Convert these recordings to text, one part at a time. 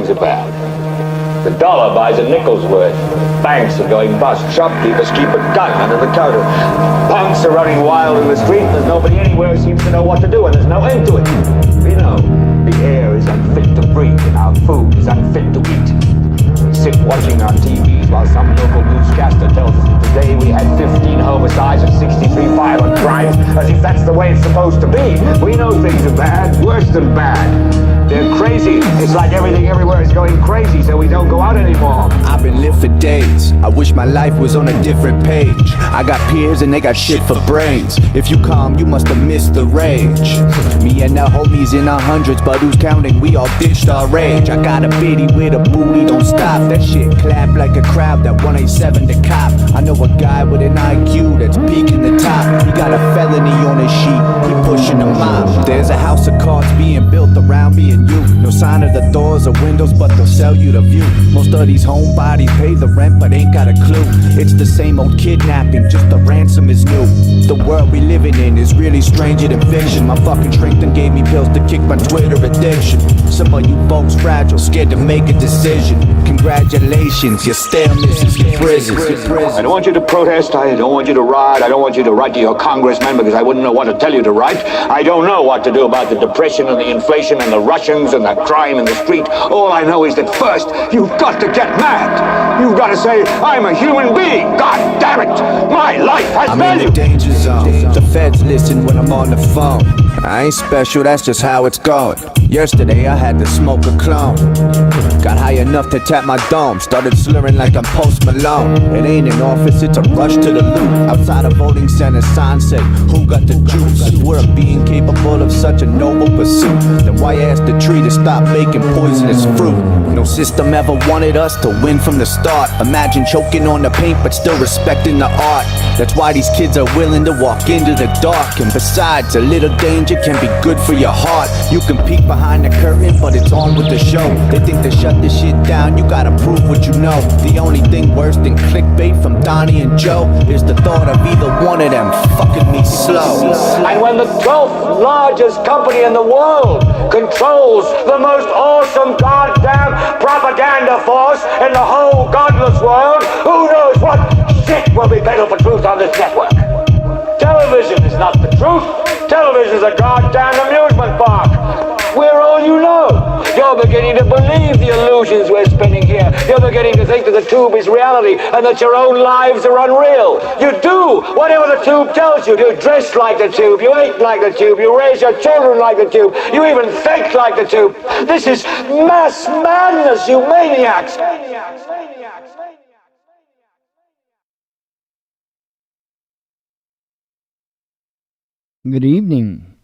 things are bad. The dollar buys a nickel's worth. Banks are going bust. Shopkeepers keep a gun under the counter. Punks are running wild in the street. There's nobody anywhere who seems to know what to do, and there's no end to it. We know the air is unfit to breathe, and our food is unfit to eat. We sit watching our TVs while some local newscaster tells us that today we had 15 homicides and 63 violent crimes, as if that's the way it's supposed to be. We know things are bad, worse than bad. They're crazy. It's like everything everywhere is going crazy, so we don't go out anymore. I've been lit for days. I wish my life was on a different page. I got peers and they got shit for brains. If you calm, you must have missed the rage. Me and the homies in our hundreds, but who's counting? We all ditched our rage. I got a biddy with a booty, don't stop. That shit clap like a crowd that 187 to cop. I know a guy with an IQ that's peaking the top. He got a felony on his sheet, he pushing a mob. There's a house of cards being built around me and you. No sign of the doors or windows, but they'll sell you the view. Most of these homebodies pay the rent, but ain't got a clue. It's the same old kidnapping, just the ransom is new. The world we living in is really stranger than fiction. My fucking strength and gave me pills to kick my Twitter addiction. Some of you folks fragile, scared to make a decision. Congratulations, your staleness is your prison. I don't want you to protest, I don't want you to riot, I don't want you to write to your congressman because I wouldn't know what to tell you to write. I don't know what to do about the depression and the inflation and the Russians and the crime in the street. All I know is that first, you've got to get mad. You've got to say, I'm a human being. God damn it, my life has I'm value. in the danger zone. The feds listen when I'm on the phone. I ain't special, that's just how it's going. Yesterday I had to smoke a clone. Got high enough to tap my dome. Started slurring like I'm Post Malone. It ain't an office, it's a rush to the loot. Outside a voting center, sign said, who got the juice? If we're a being capable of such a noble pursuit, then why ask the tree to stop making poisonous fruit? No system ever wanted us to win from the start. Imagine choking on the paint but still respecting the art. That's why these kids are willing to walk into the dark. And besides, a little danger can be good for your heart. You can peek behind the curtain, but it's on with the show. They think to shut this shit down, you gotta prove what you know. The only thing worse than clickbait from Donnie and Joe is the thought of either one of them fucking me slow. And when the 12th largest company in the world controls the most awesome goddamn propaganda force in the whole godless world, who knows what shit will be peddled for truth on this network? Television is not the truth. Television is a goddamn amusement park. We're all you know. You're beginning to believe the illusions we're spinning here. You're beginning to think that the tube is reality and that your own lives are unreal. You do whatever the tube tells you. You dress like the tube. You eat like the tube. You raise your children like the tube. You even think like the tube. This is mass madness, you maniacs. Good evening.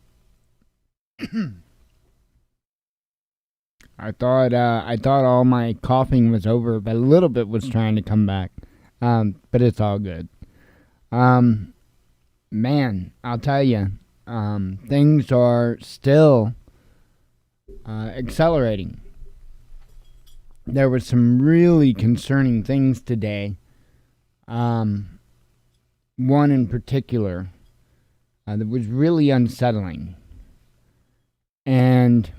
I thought all my coughing was over, but a little bit was trying to come back. But it's all good. Man, I'll tell you, things are still accelerating. There were some really concerning things today. One in particular that was really unsettling. And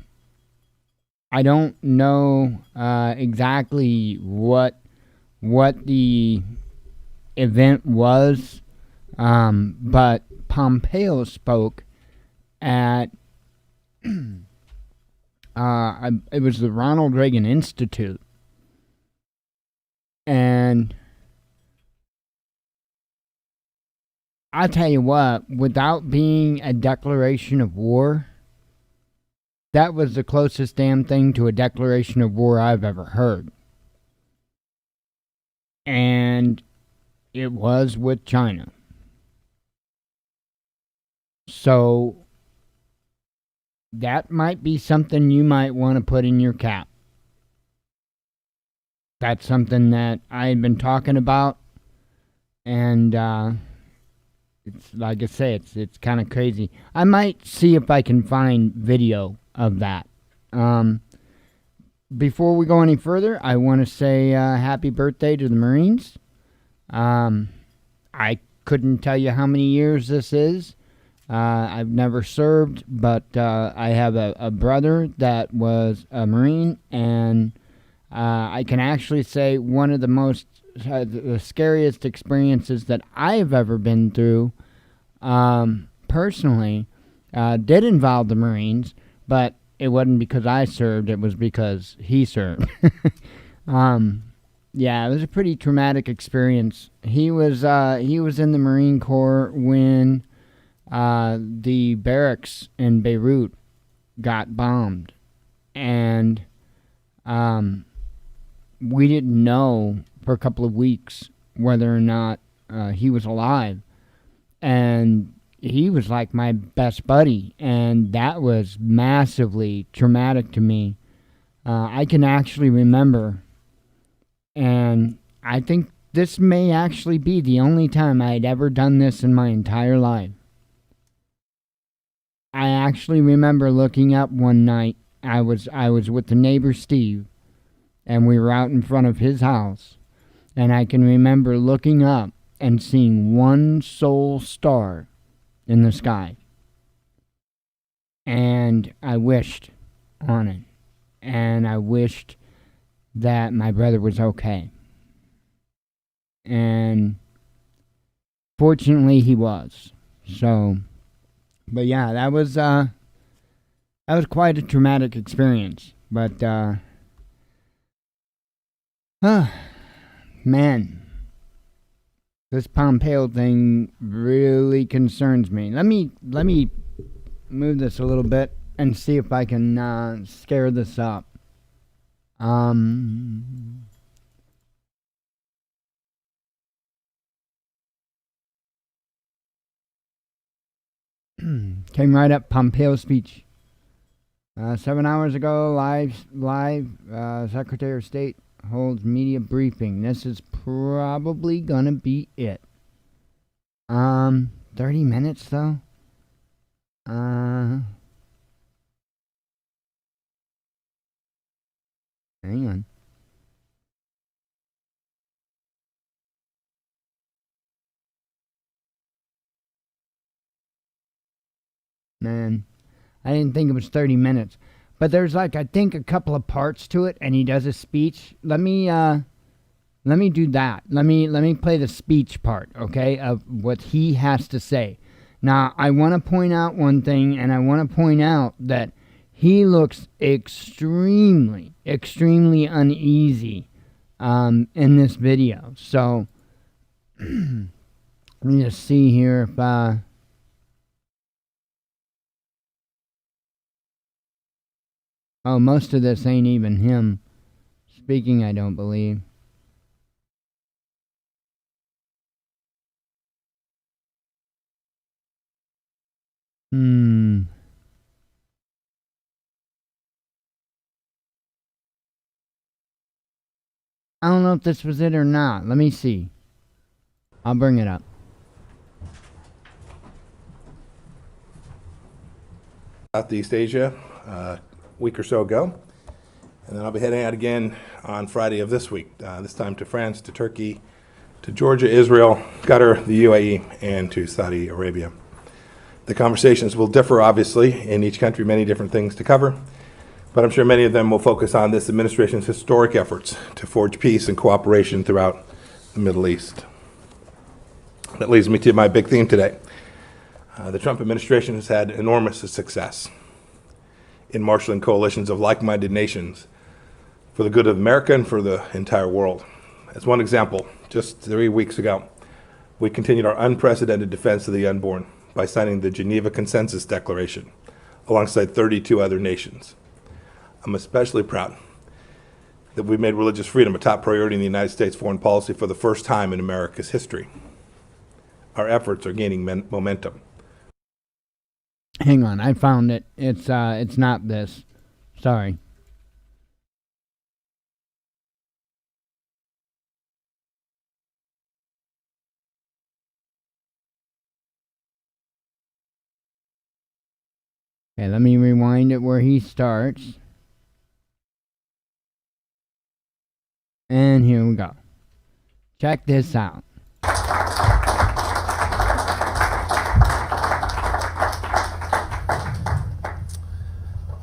I don't know exactly what the event was, but Pompeo spoke at it was the Ronald Reagan Institute, and I tell you what, without being a declaration of war, that was the closest damn thing to a declaration of war I've ever heard. And it was with China. So that might be something you might want to put in your cap. That's something that I've been talking about, and it's like I say, it's kind of crazy. I might see if I can find video of that. Before we go any further, I want to say happy birthday to the Marines. I couldn't tell you how many years this is. I've never served, but I have a brother that was a Marine, and I can actually say one of the scariest experiences that I've ever been through, personally, did involve the Marines, but it wasn't because I served, it was because he served. Yeah, it was a pretty traumatic experience. He was in the Marine Corps when the barracks in Beirut got bombed, and we didn't know for a couple of weeks whether or not he was alive, and he was like my best buddy, and that was massively traumatic to me. I can actually remember, and I think this may actually be the only time I'd ever done this in my entire life. I actually remember looking up one night. I was with the neighbor Steve, and we were out in front of his house, and I can remember looking up and seeing one sole star in the sky, and I wished on it, and I wished that my brother was okay, and fortunately he was. So, but yeah, that was quite a traumatic experience. But man, this Pompeo thing really concerns me. Let me move this a little bit and see if I can scare this up. Came right up, Pompeo speech. 7 hours ago, live, Secretary of State holds media briefing. This is probably gonna be it. 30 minutes though? Hang on. Man, I didn't think it was 30 minutes. But there's like, I think, a couple of parts to it, and he does a speech. Let me do that. Let me play the speech part, okay, of what he has to say. Now, I want to point out one thing, and I want to point out that he looks extremely, extremely uneasy in this video. So, let me just see here if... Oh, most of this ain't even him speaking, I don't believe. I don't know if this was it or not. Let me see. I'll bring it up. Southeast Asia a week or so ago, and then I'll be heading out again on Friday of this week, this time to France, to Turkey, to Georgia, Israel, Qatar, the UAE, and to Saudi Arabia. The conversations will differ, obviously, in each country, many different things to cover, but I'm sure many of them will focus on this administration's historic efforts to forge peace and cooperation throughout the Middle East. That leads me to my big theme today. The Trump administration has had enormous success in marshaling coalitions of like-minded nations for the good of America and for the entire world. As one example, just 3 weeks ago, we continued our unprecedented defense of the unborn by signing the Geneva Consensus Declaration alongside 32 other nations. I'm especially proud that we made religious freedom a top priority in the United States foreign policy for the first time in America's history. Our efforts are gaining momentum. Hang on, I found it. It's not this. Sorry. Okay, let me rewind it where he starts. And here we go. Check this out.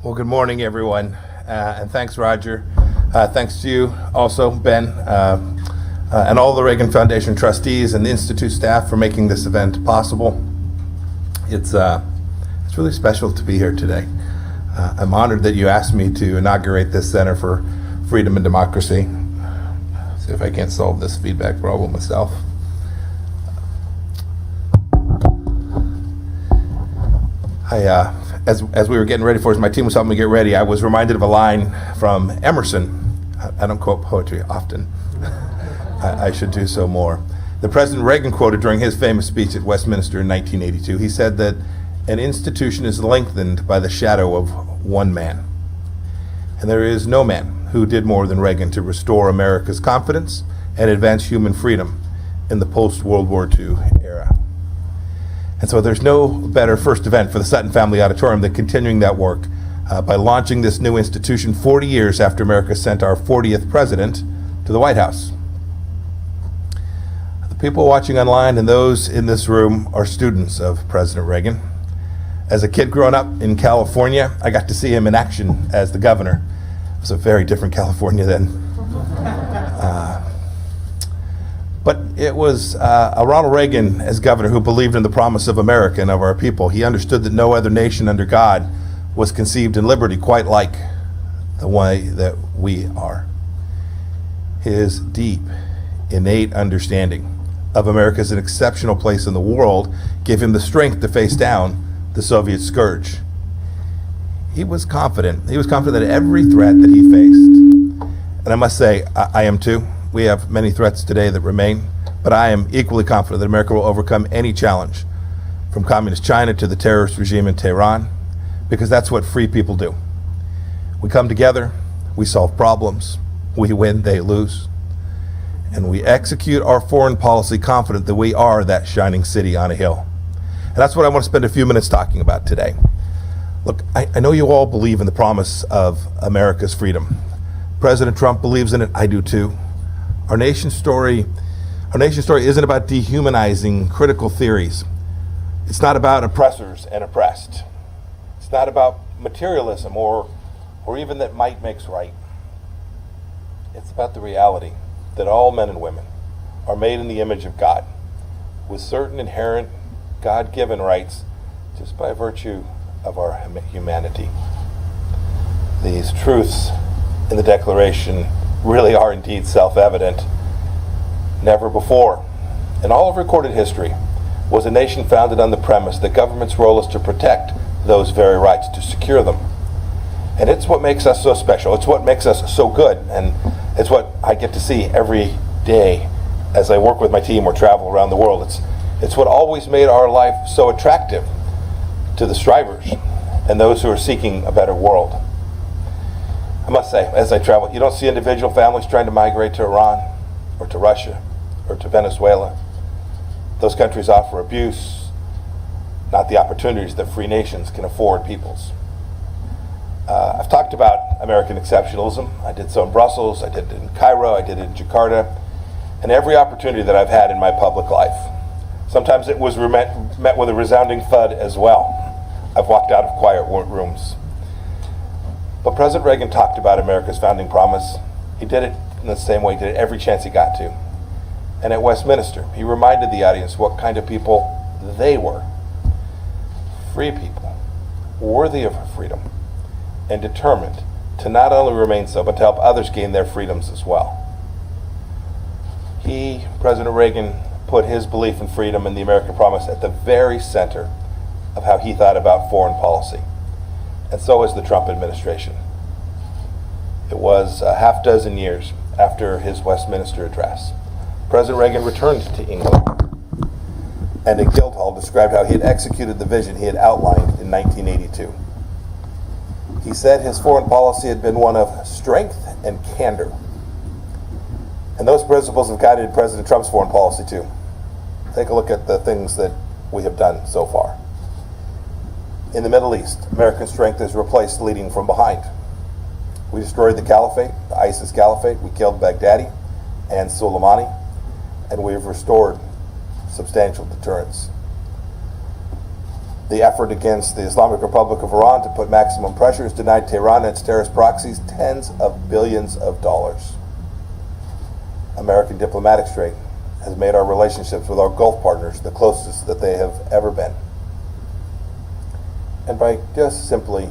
Well, good morning, everyone, and thanks, Roger. Thanks to you also, Ben, and all the Reagan Foundation trustees and the Institute staff for making this event possible. It's really special to be here today. I'm honored that you asked me to inaugurate this Center for Freedom and Democracy. See if I can't solve this feedback problem myself. As we were getting ready for this, my team was helping me get ready, I was reminded of a line from Emerson. I don't quote poetry often. I should do so more. The President Reagan quoted during his famous speech at Westminster in 1982. He said that an institution is lengthened by the shadow of one man. And there is no man who did more than Reagan to restore America's confidence and advance human freedom in the post-World War II era. And so there's no better first event for the Sutton Family Auditorium than continuing that work by launching this new institution 40 years after America sent our 40th president to the White House. The people watching online and those in this room are students of President Reagan. As a kid growing up in California, I got to see him in action as the governor. It was a very different California then. But it was a Ronald Reagan as governor who believed in the promise of America and of our people. He understood that no other nation under God was conceived in liberty quite like the way that we are. His deep, innate understanding of America as an exceptional place in the world gave him the strength to face down the Soviet scourge. He was confident. He was confident that every threat that he faced, and I must say, I am too. We have many threats today that remain, but I am equally confident that America will overcome any challenge, from communist China to the terrorist regime in Tehran, because that's what free people do. We come together, we solve problems, we win, they lose, and we execute our foreign policy confident that we are that shining city on a hill. And that's what I want to spend a few minutes talking about today. Look, I know you all believe in the promise of America's freedom. President Trump believes in it, I do too. Our nation's story isn't about dehumanizing critical theories. It's not about oppressors and oppressed. It's not about materialism or even that might makes right. It's about the reality that all men and women are made in the image of God, with certain inherent God-given rights just by virtue of our humanity. These truths in the Declaration really are indeed self-evident. Never before, in all of recorded history, was a nation founded on the premise that government's role is to protect those very rights, to secure them. And it's what makes us so special. It's what makes us so good. And it's what I get to see every day as I work with my team or travel around the world. It's what always made our life so attractive to the strivers and those who are seeking a better world. I must say, as I travel, you don't see individual families trying to migrate to Iran or to Russia or to Venezuela. Those countries offer abuse, not the opportunities that free nations can afford peoples. I've talked about American exceptionalism. I did so in Brussels, I did it in Cairo, I did it in Jakarta, and every opportunity that I've had in my public life. Sometimes it was met with a resounding thud as well. I've walked out of quiet rooms. But President Reagan talked about America's founding promise. He did it in the same way he did it every chance he got to. And at Westminster, he reminded the audience what kind of people they were. Free people, worthy of freedom, and determined to not only remain so, but to help others gain their freedoms as well. He, President Reagan, put his belief in freedom and the American promise at the very center of how he thought about foreign policy. And so is the Trump administration. It was a half dozen years after his Westminster address. President Reagan returned to England, and at Guildhall described how he had executed the vision he had outlined in 1982. He said his foreign policy had been one of strength and candor. And those principles have guided President Trump's foreign policy too. Take a look at the things that we have done so far. In the Middle East, American strength has replaced leading from behind. We destroyed the caliphate, the ISIS caliphate. We killed Baghdadi and Soleimani, and we have restored substantial deterrence. The effort against the Islamic Republic of Iran to put maximum pressure has denied Tehran and its terrorist proxies tens of billions of dollars. American diplomatic strength has made our relationships with our Gulf partners the closest that they have ever been. And by just simply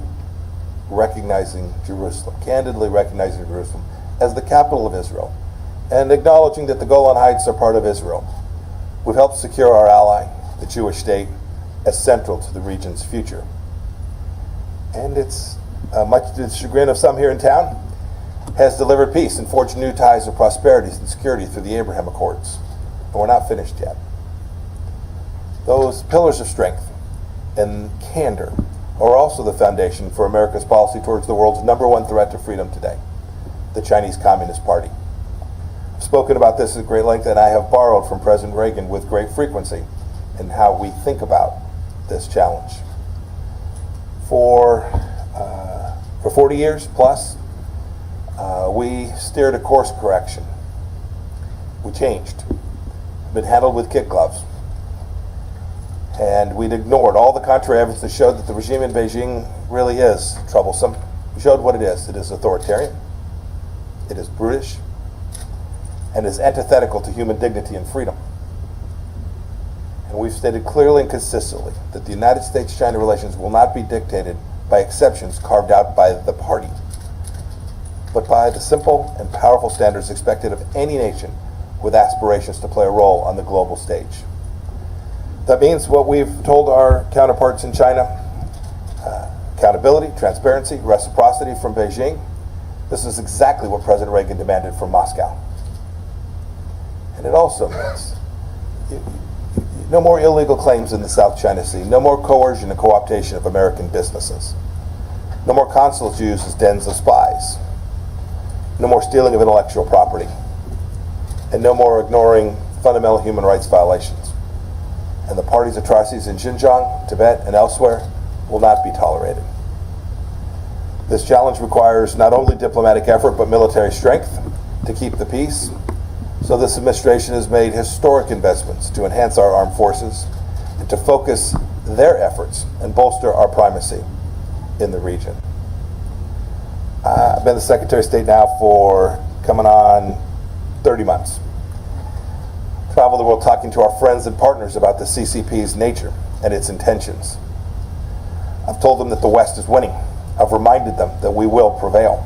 recognizing Jerusalem, candidly recognizing Jerusalem as the capital of Israel, and acknowledging that the Golan Heights are part of Israel, we've helped secure our ally, the Jewish state, as central to the region's future. And it's, much to the chagrin of some here in town, has delivered peace and forged new ties of prosperity and security through the Abraham Accords. And we're not finished yet. Those pillars of strength and candor are also the foundation for America's policy towards the world's #1 threat to freedom today, the Chinese Communist Party. I've spoken about this at great length, and I have borrowed from President Reagan with great frequency in how we think about this challenge. For 40 years plus, we steered a course correction. We changed. Been handled with kid gloves. And we'd ignored all the contrary evidence that showed that the regime in Beijing really is troublesome. We showed what it is. It is authoritarian, it is brutish, and is antithetical to human dignity and freedom. And we've stated clearly and consistently that the United States-China relations will not be dictated by exceptions carved out by the party, but by the simple and powerful standards expected of any nation with aspirations to play a role on the global stage. That means what we've told our counterparts in China: accountability, transparency, reciprocity from Beijing. This is exactly what President Reagan demanded from Moscow. And it also means no more illegal claims in the South China Sea, no more coercion and co-optation of American businesses, no more consulates used as dens of spies, no more stealing of intellectual property, and no more ignoring fundamental human rights violations. And the party's atrocities in Xinjiang, Tibet, and elsewhere will not be tolerated. This challenge requires not only diplomatic effort, but military strength to keep the peace. So this administration has made historic investments to enhance our armed forces and to focus their efforts and bolster our primacy in the region. I've been the Secretary of State now for coming on 30 months. Travel the world talking to our friends and partners about the CCP's nature and its intentions. I've told them that the West is winning. I've reminded them that we will prevail.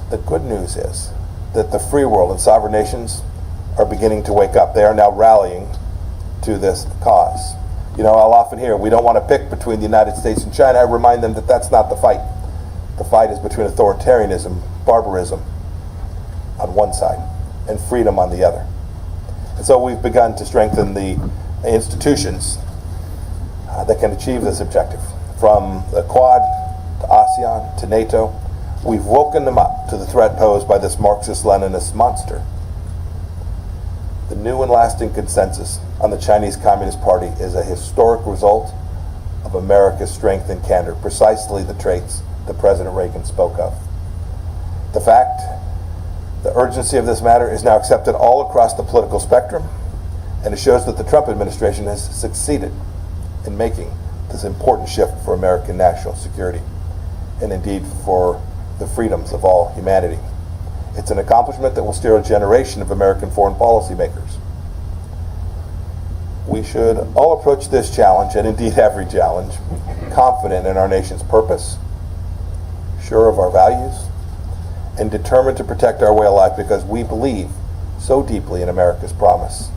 The good news is that the free world and sovereign nations are beginning to wake up. They are now rallying to this cause. You know, I'll often hear, we don't want to pick between the United States and China. I remind them that that's not the fight. The fight is between authoritarianism, barbarism on one side, and freedom on the other. And so we've begun to strengthen the institutions that can achieve this objective. From the Quad to ASEAN to NATO, we've woken them up to the threat posed by this Marxist-Leninist monster. The new and lasting consensus on the Chinese Communist Party is a historic result of America's strength and candor, precisely the traits that President Reagan spoke of. The fact, the urgency of this matter is now accepted all across the political spectrum, and it shows that the Trump administration has succeeded in making this important shift for American national security, and indeed for the freedoms of all humanity. It's an accomplishment that will steer a generation of American foreign policy makers. We should all approach this challenge, and indeed every challenge, confident in our nation's purpose, sure of our values, and determined to protect our way of life because we believe so deeply in America's promise.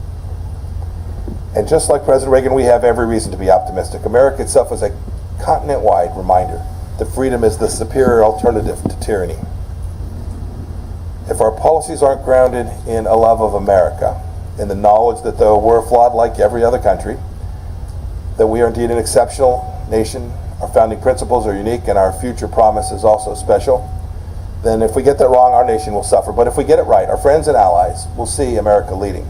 And just like President Reagan, we have every reason to be optimistic. America itself is a continent-wide reminder that freedom is the superior alternative to tyranny. If our policies aren't grounded in a love of America, in the knowledge that though we're flawed like every other country, that we are indeed an exceptional nation, our founding principles are unique, and our future promise is also special, then if we get that wrong, our nation will suffer. But if we get it right, our friends and allies will see America leading.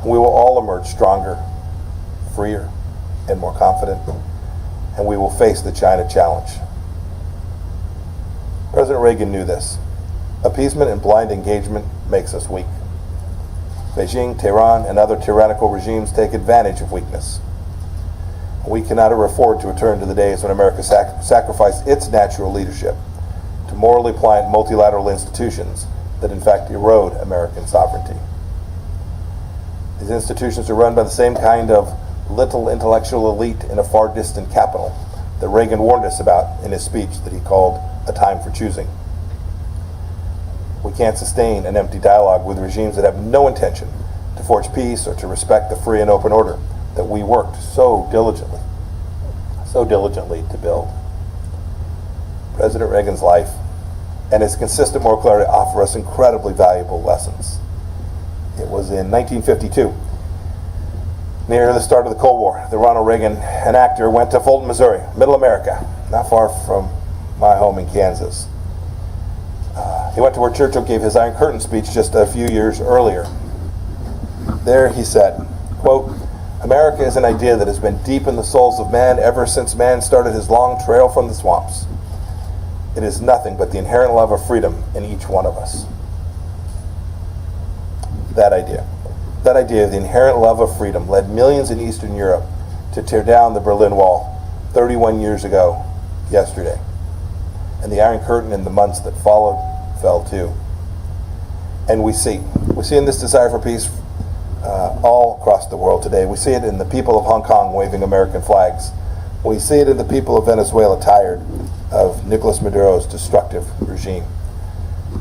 And we will all emerge stronger, freer, and more confident, and we will face the China challenge. President Reagan knew this. Appeasement and blind engagement makes us weak. Beijing, Tehran, and other tyrannical regimes take advantage of weakness. We cannot afford to return to the days when America sacrificed its natural leadership to morally pliant multilateral institutions that in fact erode American sovereignty. These institutions are run by the same kind of little intellectual elite in a far distant capital that Reagan warned us about in his speech that he called A Time for Choosing. We can't sustain an empty dialogue with regimes that have no intention to forge peace or to respect the free and open order that we worked so diligently to build. President Reagan's life and his consistent moral clarity offer us incredibly valuable lessons. It was in 1952, near the start of the Cold War, that Ronald Reagan, an actor, went to Fulton, Missouri, middle America, not far from my home in Kansas. He went to where Churchill gave his Iron Curtain speech just a few years earlier. There he said, quote, "America is an idea that has been deep in the souls of man ever since man started his long trail from the swamps. It is nothing but the inherent love of freedom in each one of us." That idea of the inherent love of freedom led millions in Eastern Europe to tear down the Berlin Wall 31 years ago yesterday. And the Iron Curtain in the months that followed fell too. And we see in this desire for peace all across the world today. We see it in the people of Hong Kong waving American flags. We see it in the people of Venezuela tired of Nicolas Maduro's destructive regime.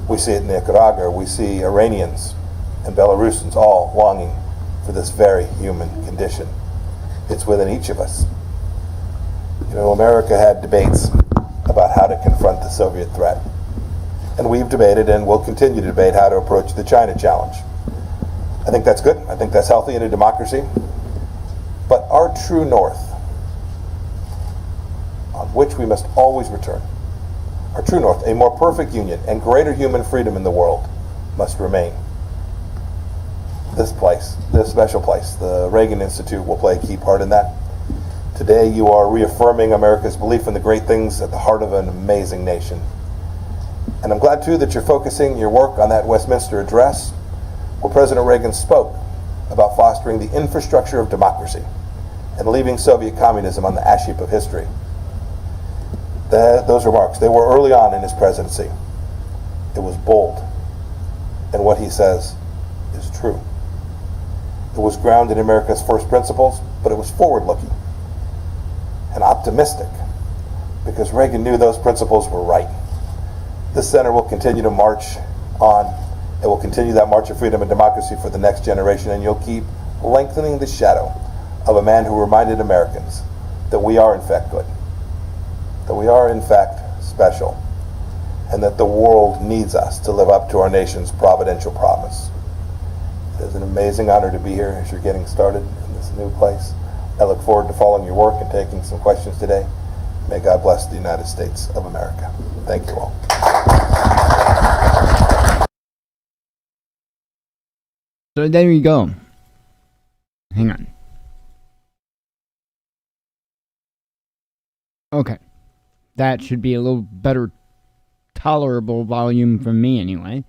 We see it in Nicaragua. We see Iranians and Belarusians all longing for this very human condition. It's within each of us. You know, America had debates about how to confront the Soviet threat. And we've debated and will continue to debate how to approach the China challenge. I think that's good. I think that's healthy in a democracy. But our true north, on which we must always return, our true north, a more perfect union and greater human freedom in the world, must remain. This place, this special place, the Reagan Institute, will play a key part in that. Today you are reaffirming America's belief in the great things at the heart of an amazing nation. And I'm glad too that you're focusing your work on that Westminster address where President Reagan spoke about fostering the infrastructure of democracy and leaving Soviet communism on the ash heap of history. Those remarks, they were early on in his presidency. It was bold, and what he says is true. It was grounded in America's first principles, but it was forward-looking and optimistic because Reagan knew those principles were right. This center will continue to march on. It will continue that march of freedom and democracy for the next generation, and you'll keep lengthening the shadow of a man who reminded Americans that we are in fact good, that we are in fact special, and that the world needs us to live up to our nation's providential promise. It is an amazing honor to be here as you're getting started in this new place. I look forward to following your work and taking some questions today. May God bless the United States of America. Thank you all. So there you go. Hang on. Okay. That should be a little better tolerable volume from me anyway.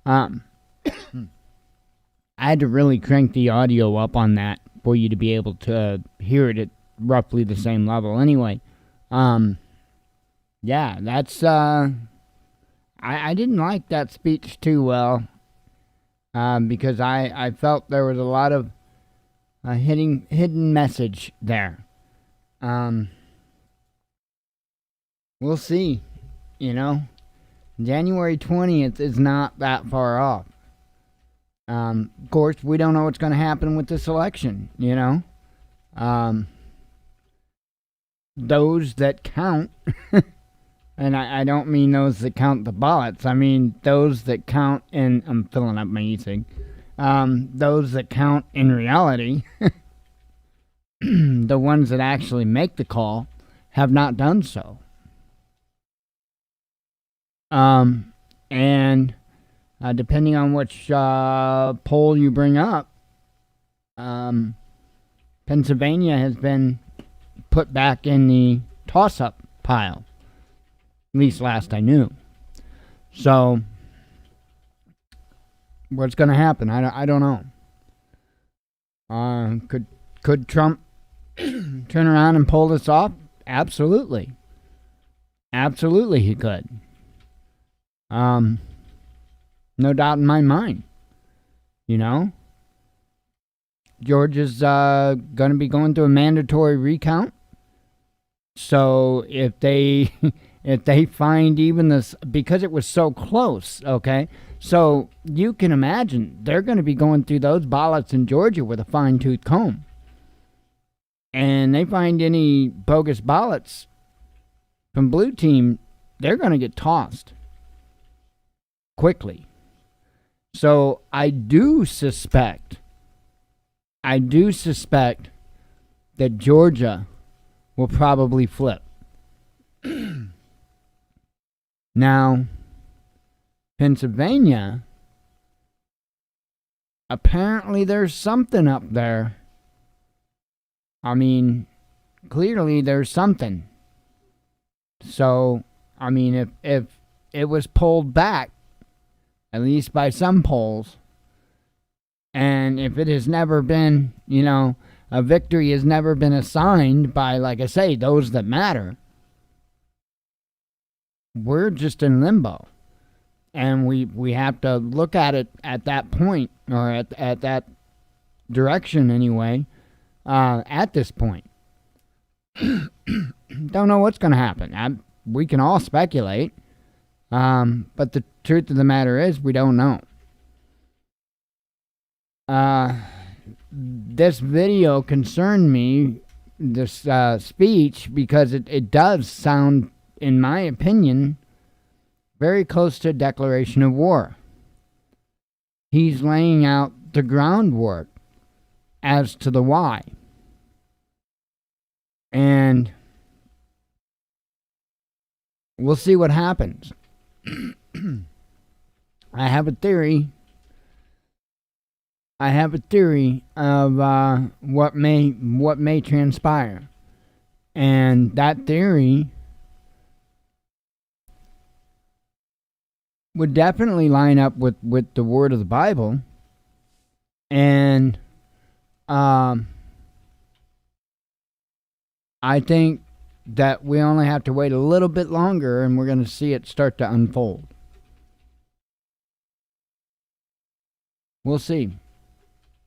I had to really crank the audio up on that for you to be able to hear it at roughly the same level. Anyway, yeah, that's, I didn't like that speech too well, because I felt there was a lot of hidden message there. We'll see, you know. January 20th is not that far off. Of course, we don't know what's going to happen with this election, you know. Those that count, and I don't mean those that count the ballots, I mean those that count in, I'm filling up my e-cig, those that count in reality, the ones that actually make the call, have not done so. And depending on which poll you bring up, Pennsylvania has been put back in the toss-up pile, at least last I knew. So, what's going to happen? I don't know. Could Trump turn around and pull this off? Absolutely. Absolutely he could. No doubt in my mind. You know? Georgia's going to be going through a mandatory recount. So if they if they find even this, because it was so close, okay? So you can imagine they're going to be going through those ballots in Georgia with a fine-tooth comb. And they find any bogus ballots from blue team, they're going to get tossed quickly. So I do suspect that Georgia will probably flip. Now, Pennsylvania, apparently there's something up there. I mean, clearly there's something. So, I mean, if it was pulled back, at least by some polls, and if it has never been, a victory has never been assigned by, like I say, those that matter, we're just in limbo. And we have to look at it at that point, or at that direction anyway, at this point. Don't know what's going to happen. We can all speculate, but the truth of the matter is we don't know. This video concerned me, this speech, because it does sound, in my opinion, very close to a declaration of war. He's laying out the groundwork as to the why. And we'll see what happens. I have a theory of what may transpire. And that theory would definitely line up with the word of the Bible. And I think that we only have to wait a little bit longer and we're going to see it start to unfold. We'll see.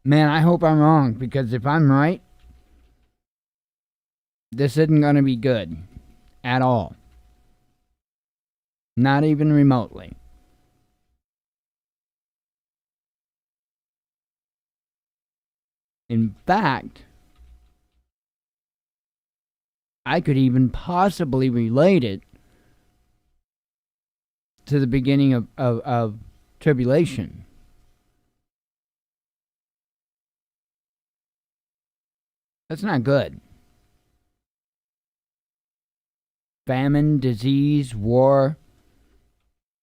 Man, I hope I'm wrong, because if I'm right, this isn't going to be good at all. Not even remotely. In fact, I could even possibly relate it to the beginning of tribulation. That's not good. Famine, disease, war,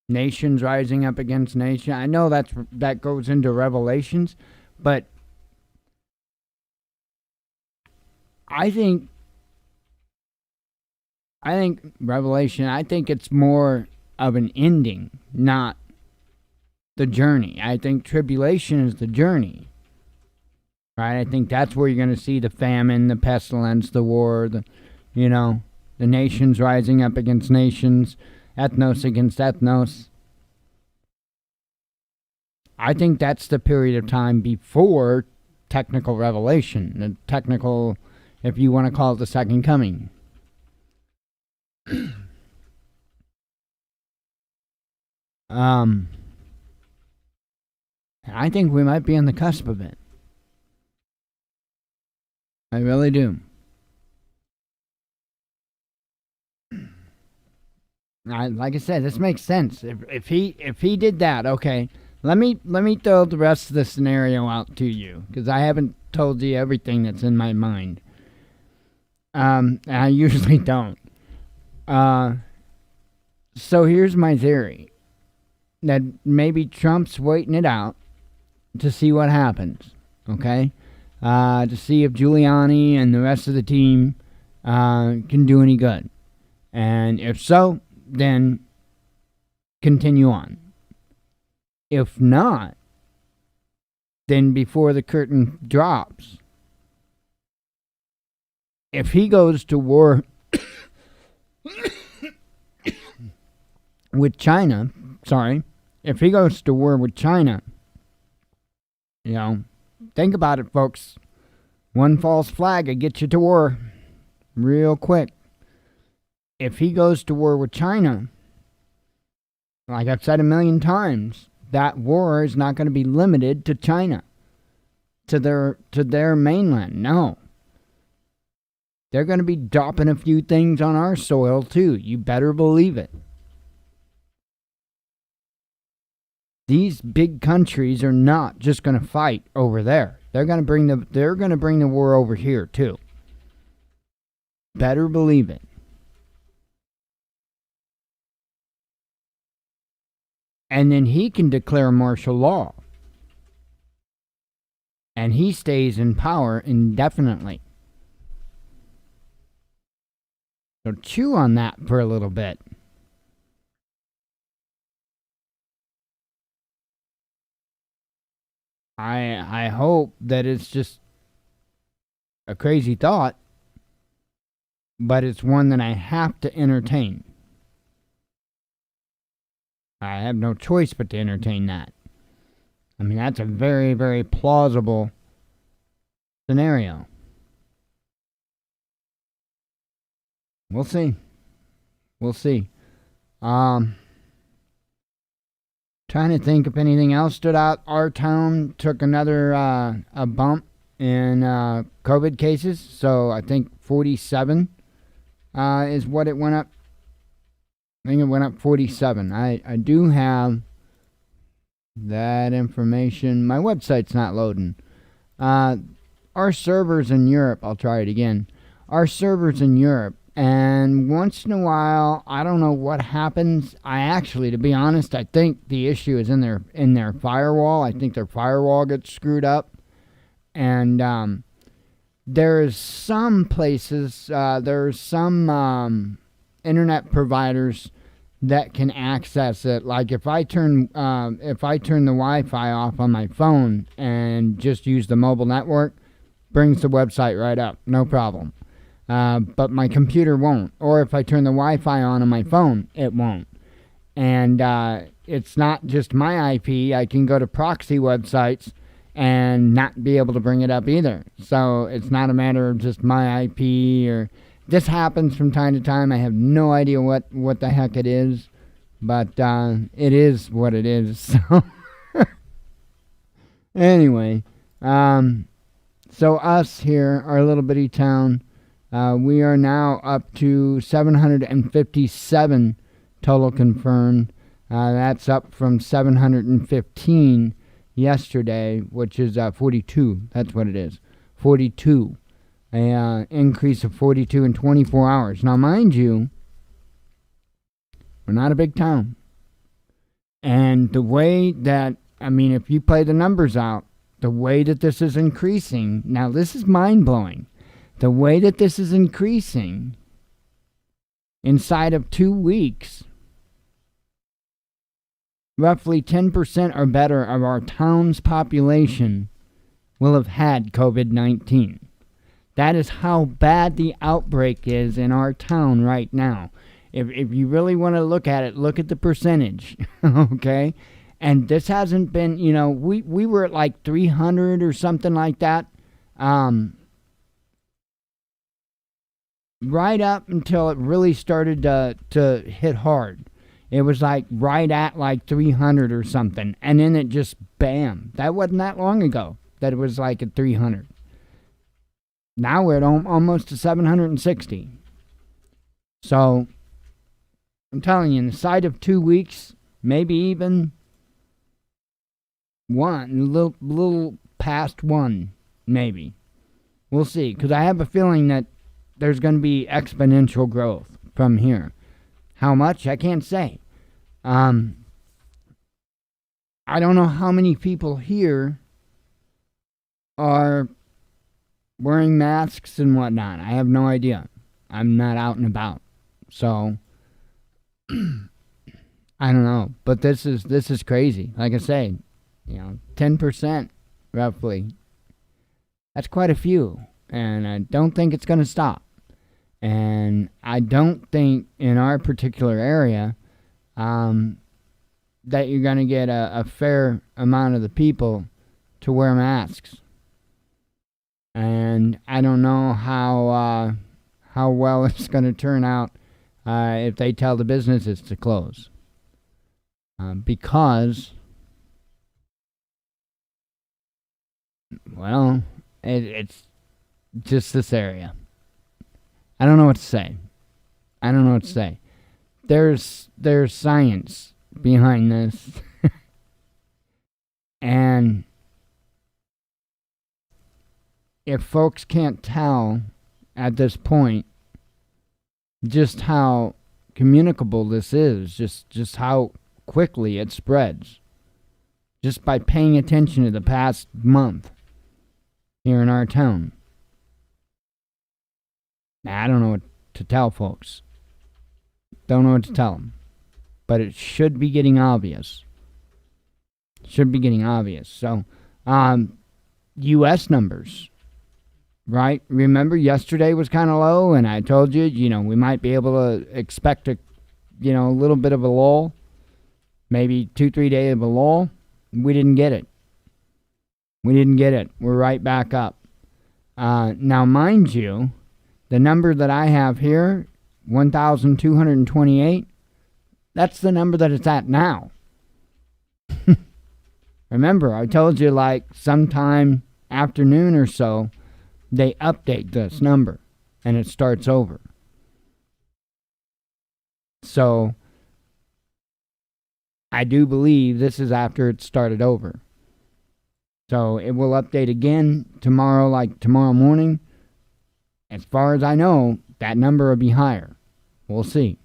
nations rising up against nation. I know that goes into Revelations, but I think Revelation, I think it's more of an ending, not the journey. I think tribulation is the journey. Right? I think that's where you're going to see the famine, the pestilence, the war, the nations rising up against nations, ethnos against ethnos. I think that's the period of time before technical revelation, the technical, if you want to call it, the second coming. I think we might be on the cusp of it. I really do. Like I said, this makes sense. If he did that, okay. Let me throw the rest of the scenario out to you, because I haven't told you everything that's in my mind. I usually don't. So here's my theory. That maybe Trump's waiting it out to see what happens. Okay? To see if Giuliani and the rest of the team can do any good. And if so, then continue on. If not, then before the curtain drops, if he goes to war with China, if he goes to war with China, think about it, folks. One false flag will get you to war real quick. If he goes to war with China, like I've said a million times, that war is not going to be limited to China, to their mainland. No. They're going to be dropping a few things on our soil too. You better believe it. These big countries are not just going to fight over there. They're going to bring the war over here too. Better believe it. And then he can declare martial law. And he stays in power indefinitely. So chew on that for a little bit. I hope that it's just a crazy thought, but it's one that I have to entertain. I have no choice but to entertain that. I mean, that's a very, very plausible scenario. We'll see. Trying to think if anything else stood out. Our town took another a bump in COVID cases. So I think 47 is what it went up. I think it went up 47. I do have that information. My website's not loading. Our servers in Europe, I'll try it again. Our servers in Europe, and once in a while, I don't know what happens. To be honest, I think the issue is in their firewall. I think their firewall gets screwed up. And there's some places, there's some internet providers that can access it. Like if I turn the Wi-Fi off on my phone and just use the mobile network, brings the website right up, no problem. But my computer won't. Or if I turn the Wi-Fi on my phone, it won't. And it's not just my IP. I can go to proxy websites and not be able to bring it up either. So it's not a matter of just my IP or... This happens from time to time. I have no idea what the heck it is. But it is what it is. So anyway. So us here, our little bitty town... we are now up to 757 total confirmed. That's up from 715 yesterday, which is 42. That's what it is. 42. An increase of 42 in 24 hours. Now, mind you, we're not a big town. And the way that, if you play the numbers out, the way that this is increasing, now this is mind-blowing. The way that this is increasing inside of 2 weeks, roughly 10% or better of our town's population will have had COVID-19. That is how bad the outbreak is in our town right now. If you really want to look at it, look at the percentage, okay? And this hasn't been, we were at like 300 or something like that. Right up until it really started to hit hard. It was like right at like 300 or something. And then it just, bam. That wasn't that long ago that it was like at 300. Now we're at almost to 760. So, I'm telling you, inside of 2 weeks, maybe even one, little past one, maybe. We'll see. Because I have a feeling that there's going to be exponential growth from here. How much? I can't say. I don't know how many people here are wearing masks and whatnot. I have no idea. I'm not out and about. So, I don't know. But this is crazy. Like I say, 10% roughly. That's quite a few. And I don't think it's going to stop. And I don't think in our particular area that you're going to get a fair amount of the people to wear masks. And I don't know how well it's going to turn out if they tell the businesses to close. Because, well, it's just this area. I don't know what to say. There's science behind this. And if folks can't tell at this point just how communicable this is, just how quickly it spreads, just by paying attention to the past month here in our town, I don't know what to tell folks. Don't know what to tell them. But it should be getting obvious. So, U.S. numbers, right? Remember yesterday was kind of low, and I told you, we might be able to expect a little bit of a lull, maybe 2-3 days of a lull. We didn't get it. We're right back up. Now, mind you, the number that I have here, 1,228, that's the number that it's at now. Remember, I told you sometime afternoon or so, they update this number and it starts over. So, I do believe this is after it started over. So, it will update again tomorrow, tomorrow morning. As far as I know, that number will be higher. We'll see.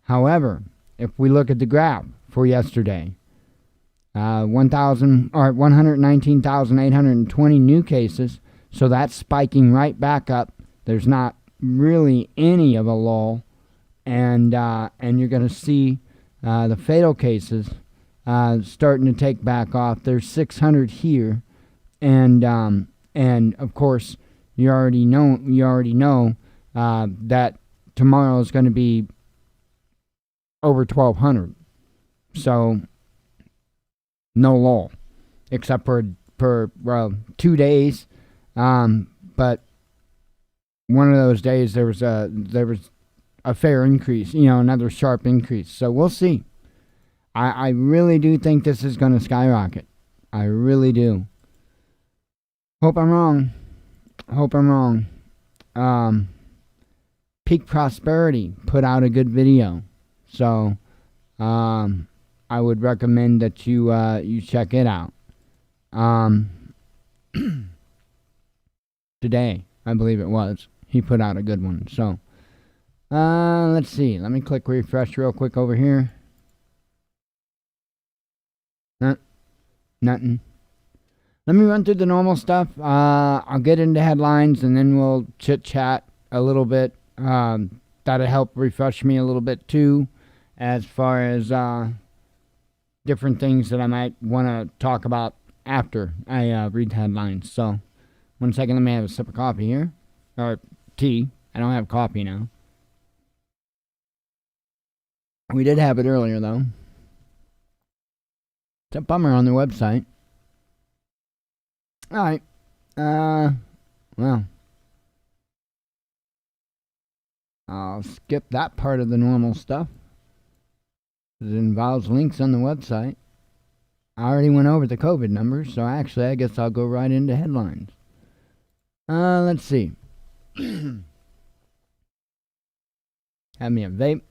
However, if we look at the graph for yesterday, 119,820 new cases, so that's spiking right back up. There's not really any of a lull, and you're going to see the fatal cases starting to take back off. There's 600 here, and of course you already know that tomorrow is going to be over 1,200. So no lull, except for 2 days. But one of those days there was a fair increase, another sharp increase. So we'll see. I really do think this is going to skyrocket. I really do. Hope I'm wrong. Peak Prosperity put out a good video. So, I would recommend that you check it out. Today, I believe it was. He put out a good one. So, let's see. Let me click refresh real quick over here. Nothing. Let me run through the normal stuff. I'll get into headlines and then we'll chit-chat a little bit. That'll help refresh me a little bit too, as far as different things that I might want to talk about after I read the headlines. So, 1 second, let me have a sip of coffee here. Or tea. I don't have coffee now. We did have it earlier, though. It's a bummer on their website. Alright. Well. I'll skip that part of the normal stuff. It involves links on the website. I already went over the COVID numbers, so actually I guess I'll go right into headlines. Let's see. Have me a vape.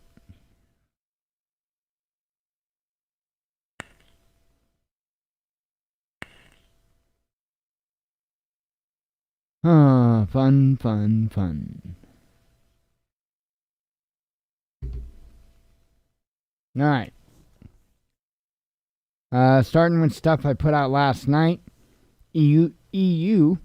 Fun. Alright. Starting with stuff I put out last night. EU. EU.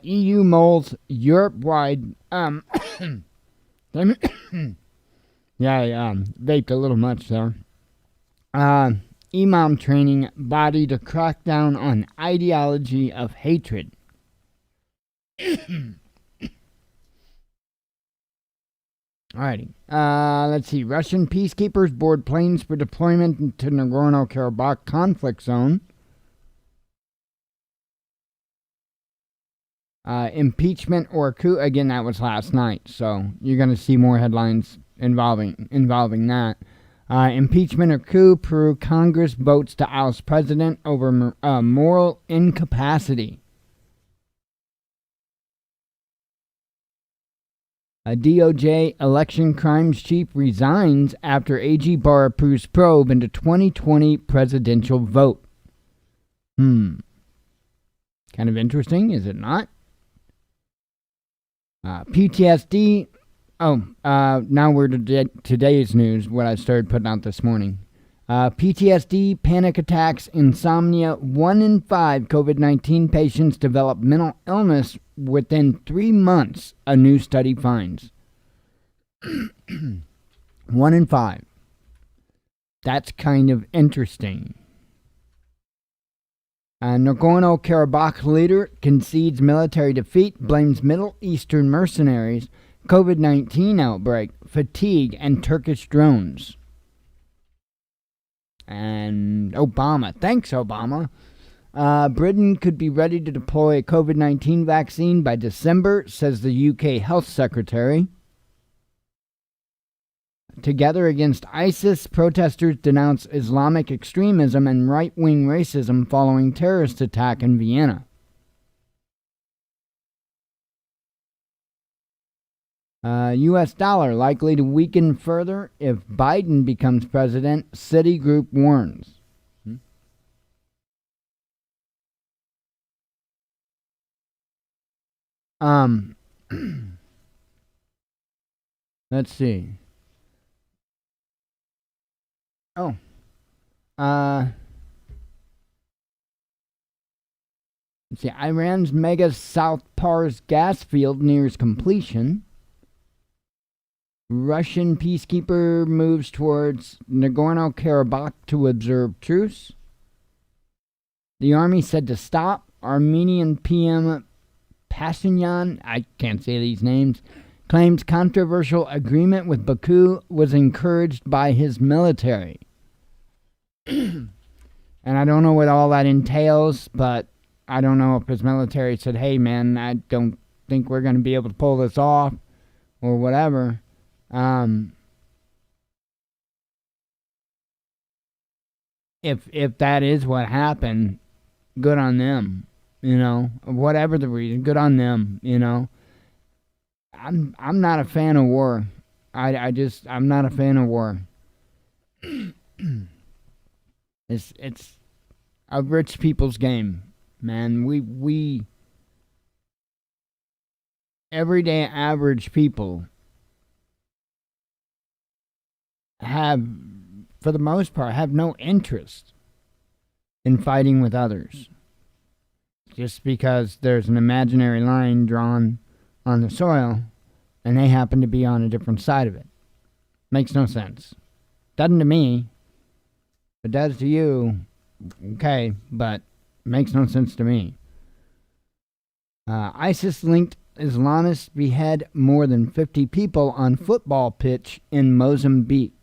EU molds Europe-wide. Yeah, I vaped a little much there. imam training body to crack down on ideology of hatred. Alrighty. Let's see. Russian peacekeepers board planes for deployment into Nagorno-Karabakh conflict zone. Impeachment or coup. Again, that was last night, so you're going to see more headlines involving that. Impeachment or coup. Peru Congress votes to oust president over moral incapacity. A DOJ election crimes chief resigns after AG Barr approves probe into 2020 presidential vote. Kind of interesting, is it not? PTSD. Now we're to today's news, what I started putting out this morning. PTSD, panic attacks, insomnia. 1 in 5 COVID-19 patients develop mental illness within 3 months, a new study finds. 1 in 5. That's kind of interesting. Nagorno-Karabakh leader concedes military defeat, blames Middle Eastern mercenaries, COVID-19 outbreak, fatigue, and Turkish drones. And Obama. Thanks, Obama. Britain could be ready to deploy a COVID-19 vaccine by December, says the UK Health Secretary. Together against ISIS, protesters denounce Islamic extremism and right-wing racism following terrorist attack in Vienna. U.S. dollar likely to weaken further if Biden becomes president, Citigroup warns. Let's see. Let's see. Iran's mega South Pars gas field nears completion. Russian peacekeeper moves towards Nagorno-Karabakh to observe truce. The army said to stop. Armenian PM Pashinyan, I can't say these names, claims controversial agreement with Baku was encouraged by his military. And I don't know what all that entails, but I don't know if his military said, hey man, I don't think we're going to be able to pull this off, or whatever. If that is what happened, good on them, whatever the reason, good on them, I'm not a fan of war. I'm not a fan of war. It's a rich people's game, man. We everyday average people have, for the most part, have no interest in fighting with others. Just because there's an imaginary line drawn on the soil and they happen to be on a different side of it. Makes no sense. Doesn't to me. If it does to you, okay, but makes no sense to me. ISIS-linked Islamists behead more than 50 people on football pitch in Mozambique.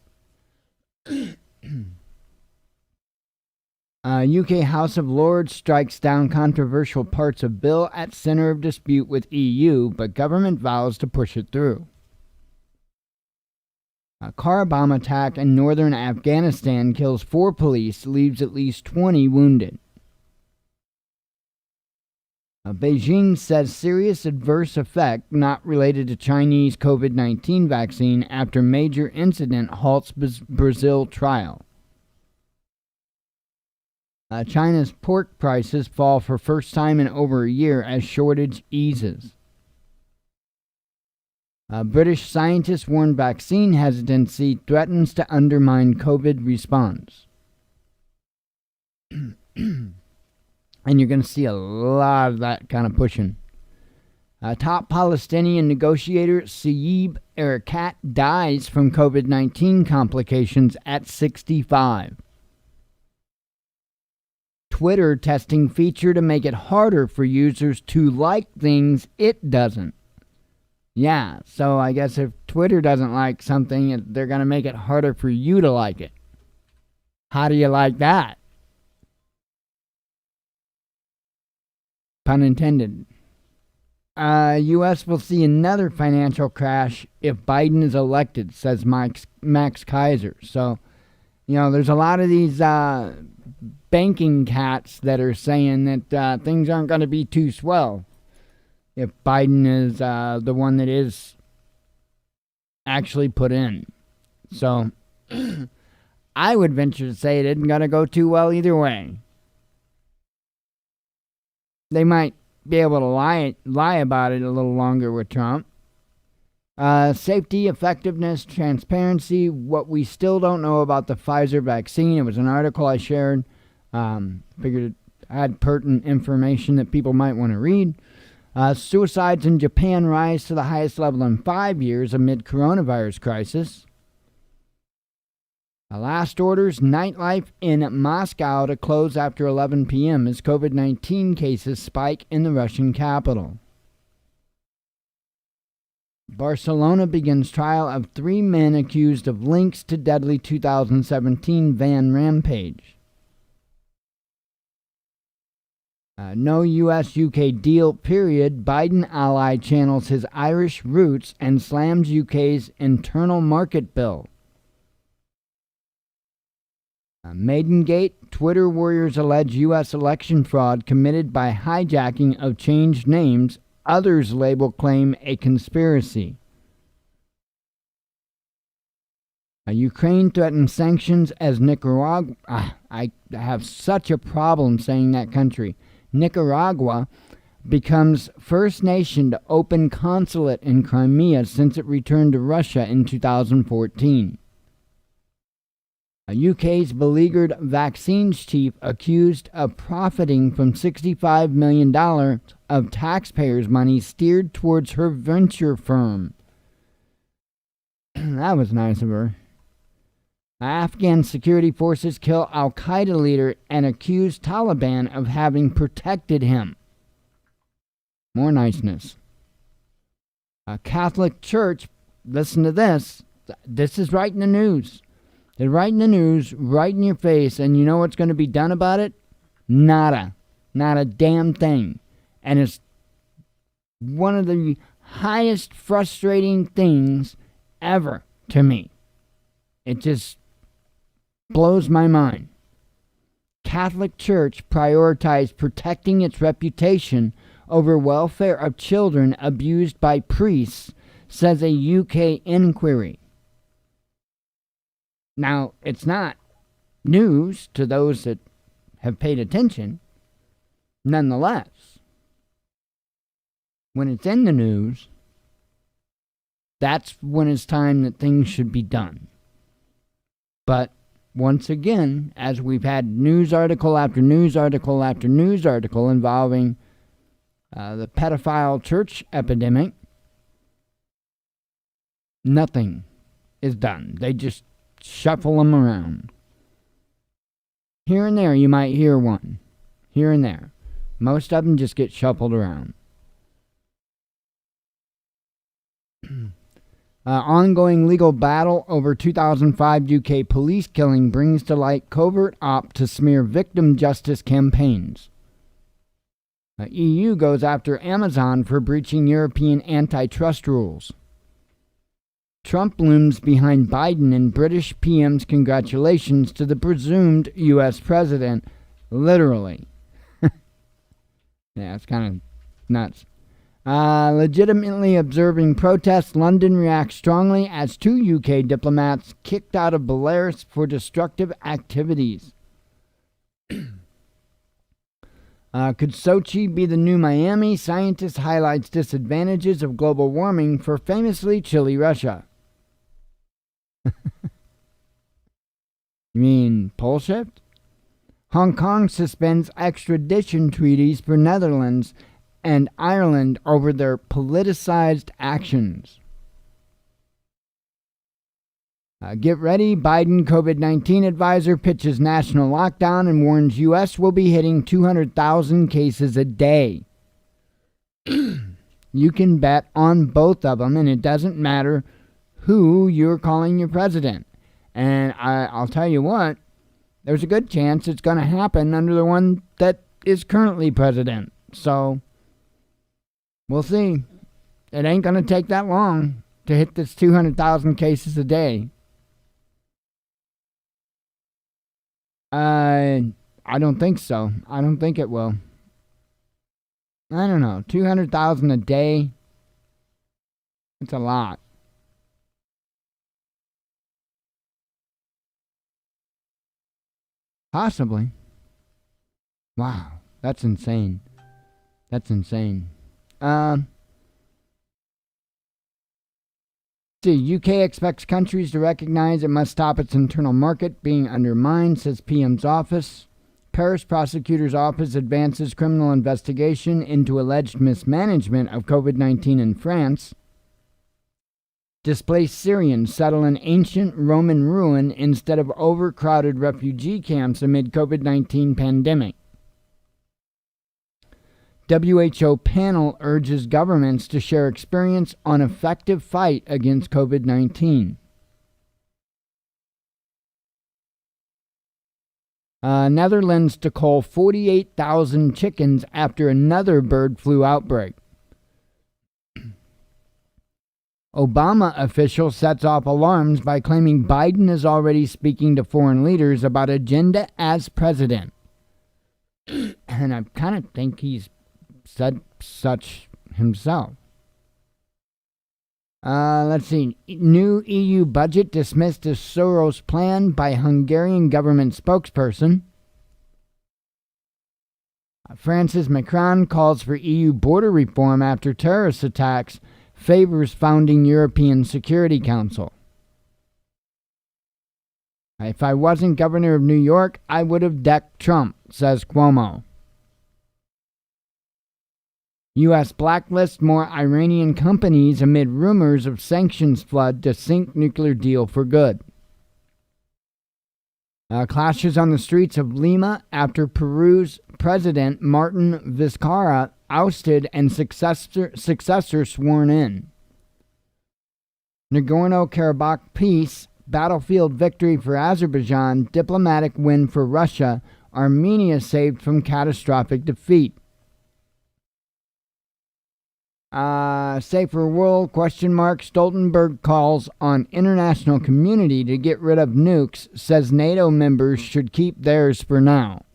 UK House of Lords strikes down controversial parts of bill at center of dispute with EU, but government vows to push it through. A car bomb attack in northern Afghanistan kills 4 police, leaves at least 20 wounded. Beijing says serious adverse effect not related to Chinese COVID-19 vaccine after major incident halts Brazil trial. China's pork prices fall for first time in over a year as shortage eases. British scientists warn vaccine hesitancy threatens to undermine COVID response. And you're going to see a lot of that kind of pushing. Top Palestinian negotiator Saeb Erekat dies from COVID-19 complications at 65. Twitter testing feature to make it harder for users to like things it doesn't. Yeah, so I guess if Twitter doesn't like something, they're going to make it harder for you to like it. How do you like that? Pun intended. U.S. will see another financial crash if Biden is elected, says Max Kaiser. So, there's a lot of these banking cats that are saying that things aren't going to be too swell if Biden is the one that is actually put in. So, I would venture to say it isn't going to go too well either way. They might be able to lie about it a little longer with Trump. Safety, effectiveness, transparency, what we still don't know about the Pfizer vaccine. It was an article I shared. Figured it had pertinent information that people might want to read. Suicides in Japan rise to the highest level in 5 years amid coronavirus crisis. Last orders, nightlife in Moscow to close after 11 p.m. as COVID-19 cases spike in the Russian capital. Barcelona begins trial of 3 men accused of links to deadly 2017 van rampage. No U.S.-UK deal, period. Biden ally channels his Irish roots and slams UK's internal market bill. Maidengate, Twitter warriors allege U.S. election fraud committed by hijacking of changed names. Others label claim a conspiracy. Ukraine threatens sanctions as Nicaragua... I have such a problem saying that country. Nicaragua becomes first nation to open consulate in Crimea since it returned to Russia in 2014. UK's beleaguered vaccines chief accused of profiting from $65 million of taxpayers' money steered towards her venture firm. That was nice of her. Afghan security forces kill al-Qaeda leader and accuse Taliban of having protected him. More niceness. A Catholic Church, listen to this. This is right in the news. They're right in the news, right in your face, and you know what's going to be done about it? Nada. Not a damn thing. And it's one of the highest frustrating things ever to me. It just blows my mind. Catholic Church prioritized protecting its reputation over welfare of children abused by priests, says a UK inquiry. Now, it's not news to those that have paid attention. Nonetheless, when it's in the news, that's when it's time that things should be done. But once again, as we've had news article after news article after news article involving the pedophile church epidemic, nothing is done. They just shuffle them around. Here and there you might hear one. Here and there. Most of them just get shuffled around. Ongoing legal battle over 2005 UK police killing brings to light covert op to smear victim justice campaigns. EU goes after Amazon for breaching European antitrust rules. Trump looms behind Biden and British PM's congratulations to the presumed U.S. president. Literally. Yeah, it's kind of nuts. Legitimately observing protests, London reacts strongly as 2 UK diplomats kicked out of Belarus for destructive activities. Could Sochi be the new Miami? Scientist highlights disadvantages of global warming for famously chilly Russia. You mean pole shift? Hong Kong suspends extradition treaties for Netherlands and Ireland over their politicized actions. Get ready. Biden COVID-19 advisor pitches national lockdown and warns U.S. will be hitting 200,000 cases a day. You can bet on both of them, and it doesn't matter who you're calling your president. And I'll tell you what, there's a good chance it's going to happen under the one that is currently president. So we'll see. It ain't going to take that long to hit this 200,000 cases a day. I don't think so. I don't think it will. I don't know. 200,000 a day. It's a lot. Possibly. Wow. That's insane. That's insane. See, UK expects countries to recognize it must stop its internal market being undermined, says PM's office. Paris prosecutor's office advances criminal investigation into alleged mismanagement of COVID-19 in France. Displaced Syrians settle in ancient Roman ruin instead of overcrowded refugee camps amid COVID-19 pandemic. WHO panel urges governments to share experience on effective fight against COVID-19. Netherlands to cull 48,000 chickens after another bird flu outbreak. Obama official sets off alarms by claiming Biden is already speaking to foreign leaders about agenda as president. And I kind of think he's said such himself. Let's see. New EU budget dismissed as Soros plan by Hungarian government spokesperson. Francis Macron calls for EU border reform after terrorist attacks, favors founding European Security Council. If I wasn't governor of New York, I would have decked Trump, says Cuomo. U.S. blacklists more Iranian companies amid rumors of sanctions flood to sink nuclear deal for good. Clashes on the streets of Lima after Peru's President Martin Vizcarra ousted and successor sworn in. Nagorno-Karabakh peace, battlefield victory for Azerbaijan, diplomatic win for Russia, Armenia saved from catastrophic defeat. Safer world, ? Stoltenberg calls on international community to get rid of nukes, says NATO members should keep theirs for now.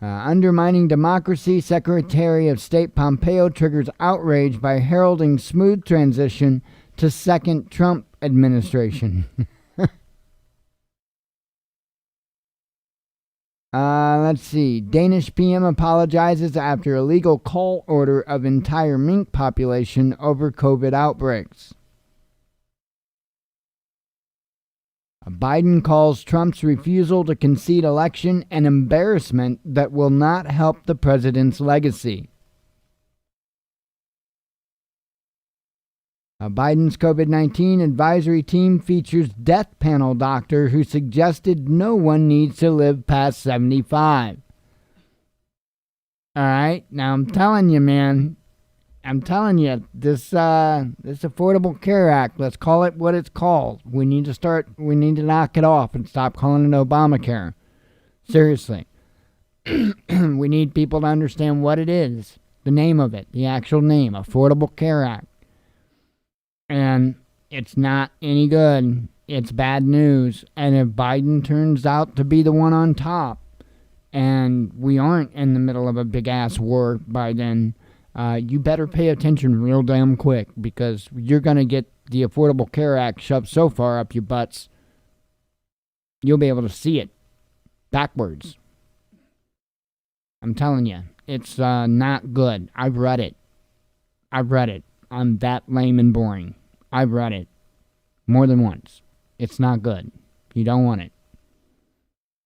Undermining democracy, Secretary of State Pompeo triggers outrage by heralding smooth transition to second Trump administration. Let's see. Danish PM apologizes after illegal cull order of entire mink population over COVID outbreaks. Biden calls Trump's refusal to concede election an embarrassment that will not help the president's legacy. Biden's COVID-19 advisory team features death panel doctor who suggested no one needs to live past 75. All right, now I'm telling you, man. I'm telling you, this Affordable Care Act, let's call it what it's called. We need to knock it off and stop calling it Obamacare. Seriously. We need people to understand what it is, the name of it, the actual name, Affordable Care Act. And it's not any good. It's bad news. And if Biden turns out to be the one on top, and we aren't in the middle of a big-ass war by then, you better pay attention real damn quick, because you're going to get the Affordable Care Act shoved so far up your butts, you'll be able to see it backwards. I'm telling you, it's not good. I've read it. I'm that lame and boring. I've read it more than once. It's not good. You don't want it.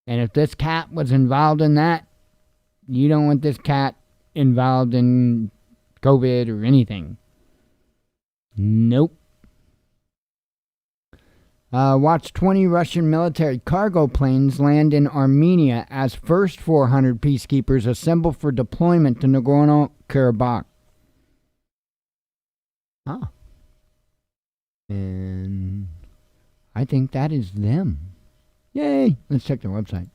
And if this cat was involved in that, you don't want this cat involved in COVID or anything. Nope. Watch 20 Russian military cargo planes land in Armenia as first 400 peacekeepers assemble for deployment to Nagorno-Karabakh. Ah. And I think that is them. Yay! Let's check their website.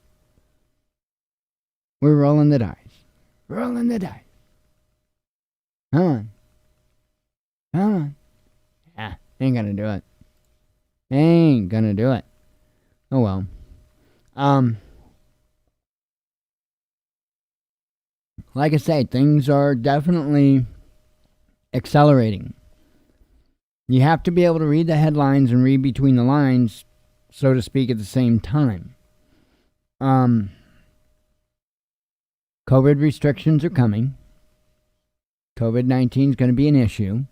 We're rolling the dice. Rolling the dice. Come on. Come on. Ah, ain't gonna do it. Ain't gonna do it. Oh well. Like I say, things are definitely accelerating. You have to be able to read the headlines and read between the lines, so to speak, at the same time. COVID restrictions are coming. COVID-19 is going to be an issue.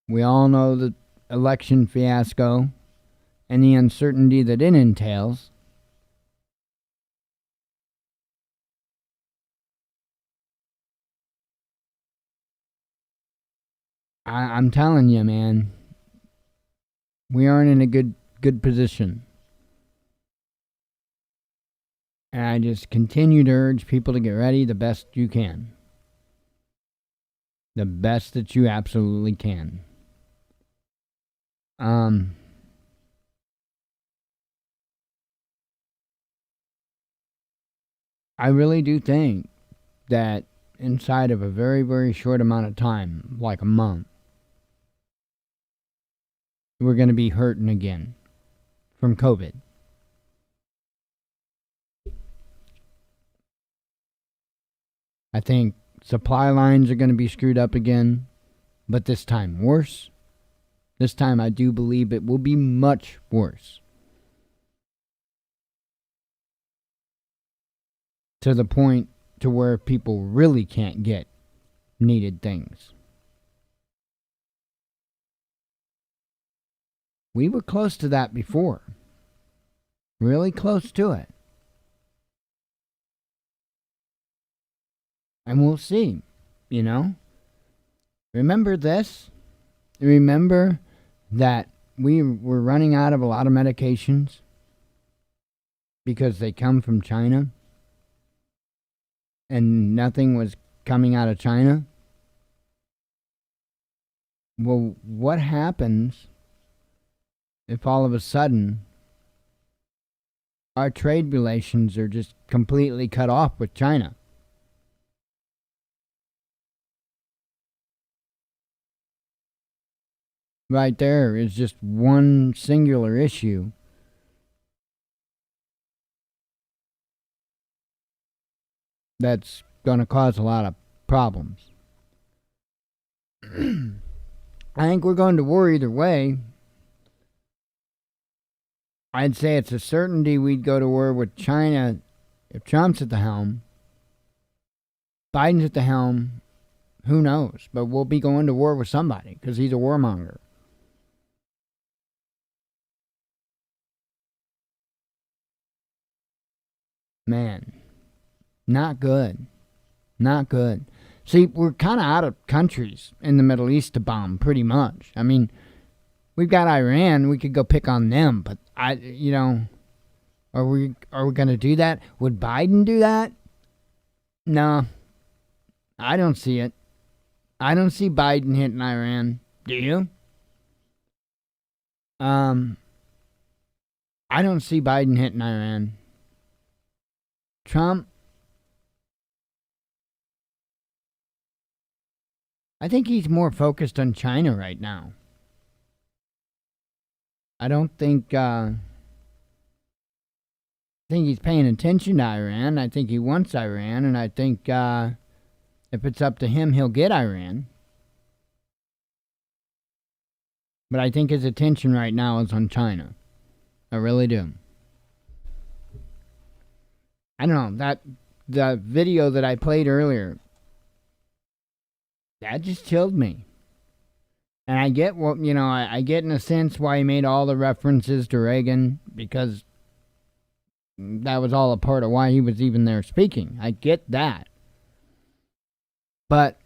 We all know the election fiasco and the uncertainty that it entails. I'm telling you, man, we aren't in a good position. And I just continue to urge people to get ready the best you can. The best that you absolutely can. I really do think that inside of a very, very short amount of time, like a month, we're going to be hurting again from COVID. I think supply lines are going to be screwed up again, but this time worse. This time I do believe it will be much worse. To the point to where people really can't get needed things. We were close to that before. Really close to it. And we'll see, you know. Remember this? Remember that we were running out of a lot of medications because they come from China and nothing was coming out of China? Well, what happens if all of a sudden our trade relations are just completely cut off with China? Right there is just one singular issue that's going to cause a lot of problems. I think we're going to war either way. I'd say it's a certainty we'd go to war with China if Trump's at the helm. Biden's at the helm. Who knows? But we'll be going to war with somebody because he's a warmonger. Man, not good. Not good. See, we're kind of out of countries in the Middle East to bomb, pretty much. I mean, we've got Iran. We could go pick on them, but are we going to do that? Would Biden do that? No, I don't see it. I don't see Biden hitting Iran. Do you? I don't see Biden hitting Iran. Trump, I think he's more focused on China right now. I don't think he's paying attention to Iran. I think he wants Iran, and I think if it's up to him, he'll get Iran. But I think his attention right now is on China. I really do. I don't know, the video that I played earlier, that just chilled me. And I get what, I get in a sense why he made all the references to Reagan, because that was all a part of why he was even there speaking. I get that. But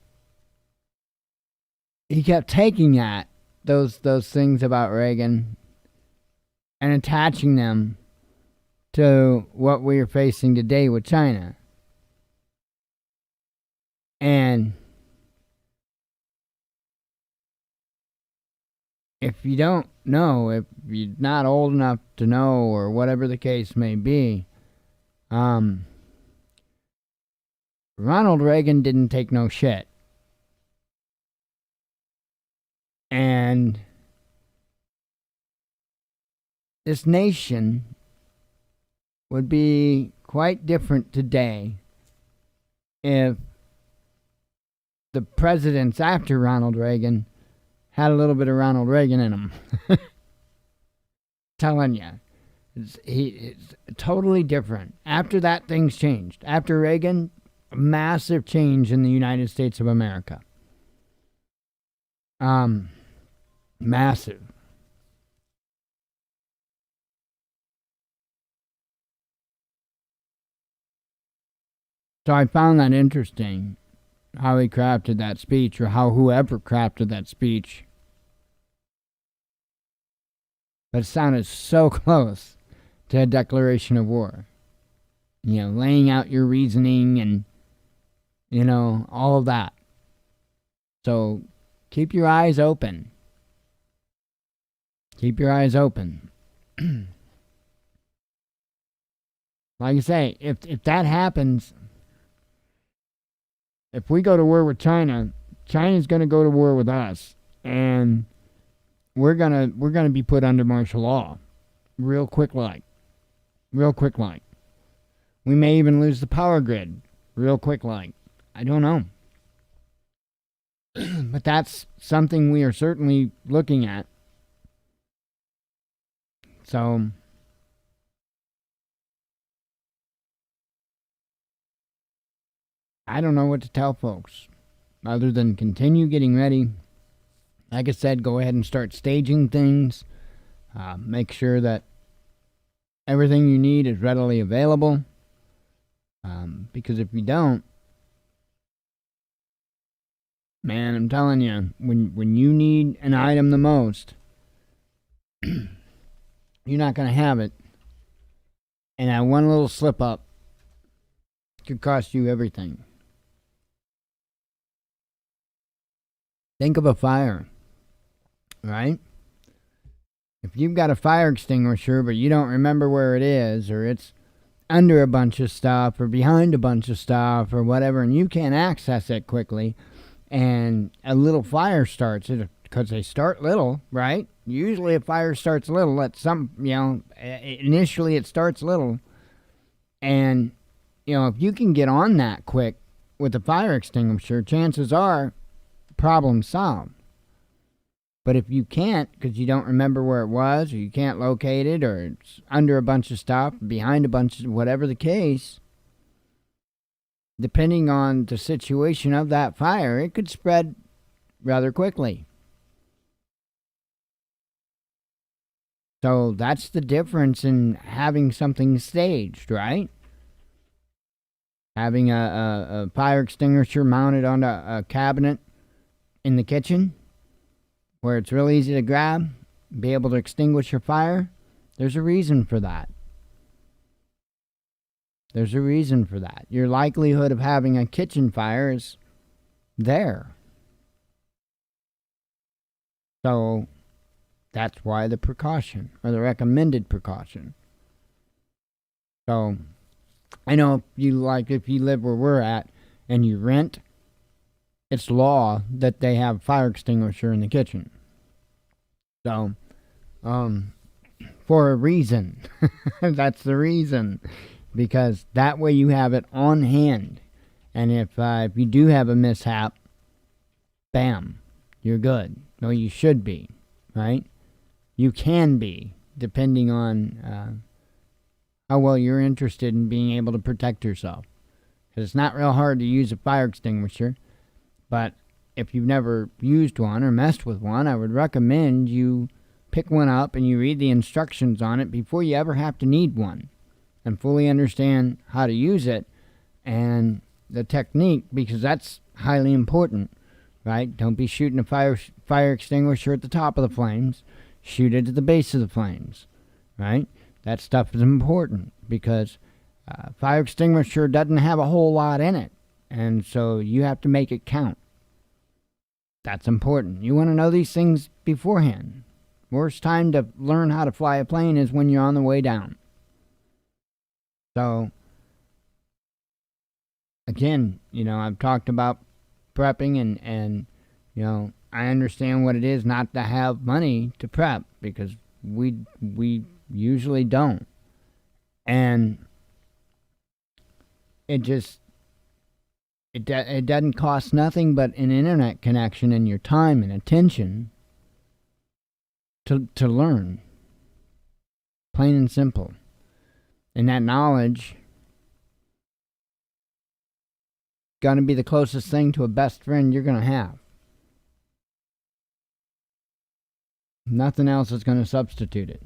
he kept taking that those things about Reagan and attaching them to what we are facing today with China. And if you don't know, if you're not old enough to know, or whatever the case may be, Ronald Reagan didn't take no shit. And this nation would be quite different today if the presidents after Ronald Reagan had a little bit of Ronald Reagan in them. Telling you, it's totally different. After that, things changed. After Reagan, a massive change in the United States of America. Massive. So I found that interesting, how he crafted that speech, or how whoever crafted that speech. But it sounded so close to a declaration of war. You know, laying out your reasoning and, you know, all of that. So keep your eyes open. Keep your eyes open. Like I say, if that happens, if we go to war with China, China's going to go to war with us, and we're gonna be put under martial law, real quick like. We may even lose the power grid, real quick like. I don't know, but that's something we are certainly looking at. So I don't know what to tell folks other than continue getting ready. Like I said, go ahead and start staging things. Make sure that everything you need is readily available. Because if you don't, man, I'm telling you, when you need an item the most, you're not going to have it. And that one little slip up could cost you everything. Think of a fire, right? If you've got a fire extinguisher, but you don't remember where it is, or it's under a bunch of stuff, or behind a bunch of stuff, or whatever, and you can't access it quickly, and a little fire starts, because they start little, right? Usually a fire starts little at some, initially it starts little, and, if you can get on that quick with a fire extinguisher, chances are, problem solved. But if you can't, because you don't remember where it was, or you can't locate it, or it's under a bunch of stuff, behind a bunch of whatever the case, depending on the situation of that fire, it could spread rather quickly. So that's the difference in having something staged, right? Having a fire extinguisher mounted on a cabinet in the kitchen, where it's real easy to grab, be able to extinguish your fire. There's a reason for that. Your likelihood of having a kitchen fire is there. So that's why the precaution, or the recommended precaution. So I know if you live where we're at and you rent, it's law that they have fire extinguisher in the kitchen. So, for a reason. That's the reason. Because that way you have it on hand. And if you do have a mishap, bam, you're good. No, you should be, right? You can be, depending on how well you're interested in being able to protect yourself. Because it's not real hard to use a fire extinguisher. But if you've never used one or messed with one, I would recommend you pick one up and you read the instructions on it before you ever have to need one, and fully understand how to use it and the technique, because that's highly important. right? Don't be shooting a fire extinguisher at the top of the flames. Shoot it at the base of the flames, right? That stuff is important because fire extinguisher doesn't have a whole lot in it, and so you have to make it count. That's important. You want to know these things beforehand. Worst time to learn how to fly a plane is when you're on the way down. So, again, I've talked about prepping and I understand what it is not to have money to prep because we usually don't. And it doesn't cost nothing but an internet connection and your time and attention to learn. Plain and simple. And that knowledge gonna be the closest thing to a best friend you're gonna have. Nothing else is gonna substitute it.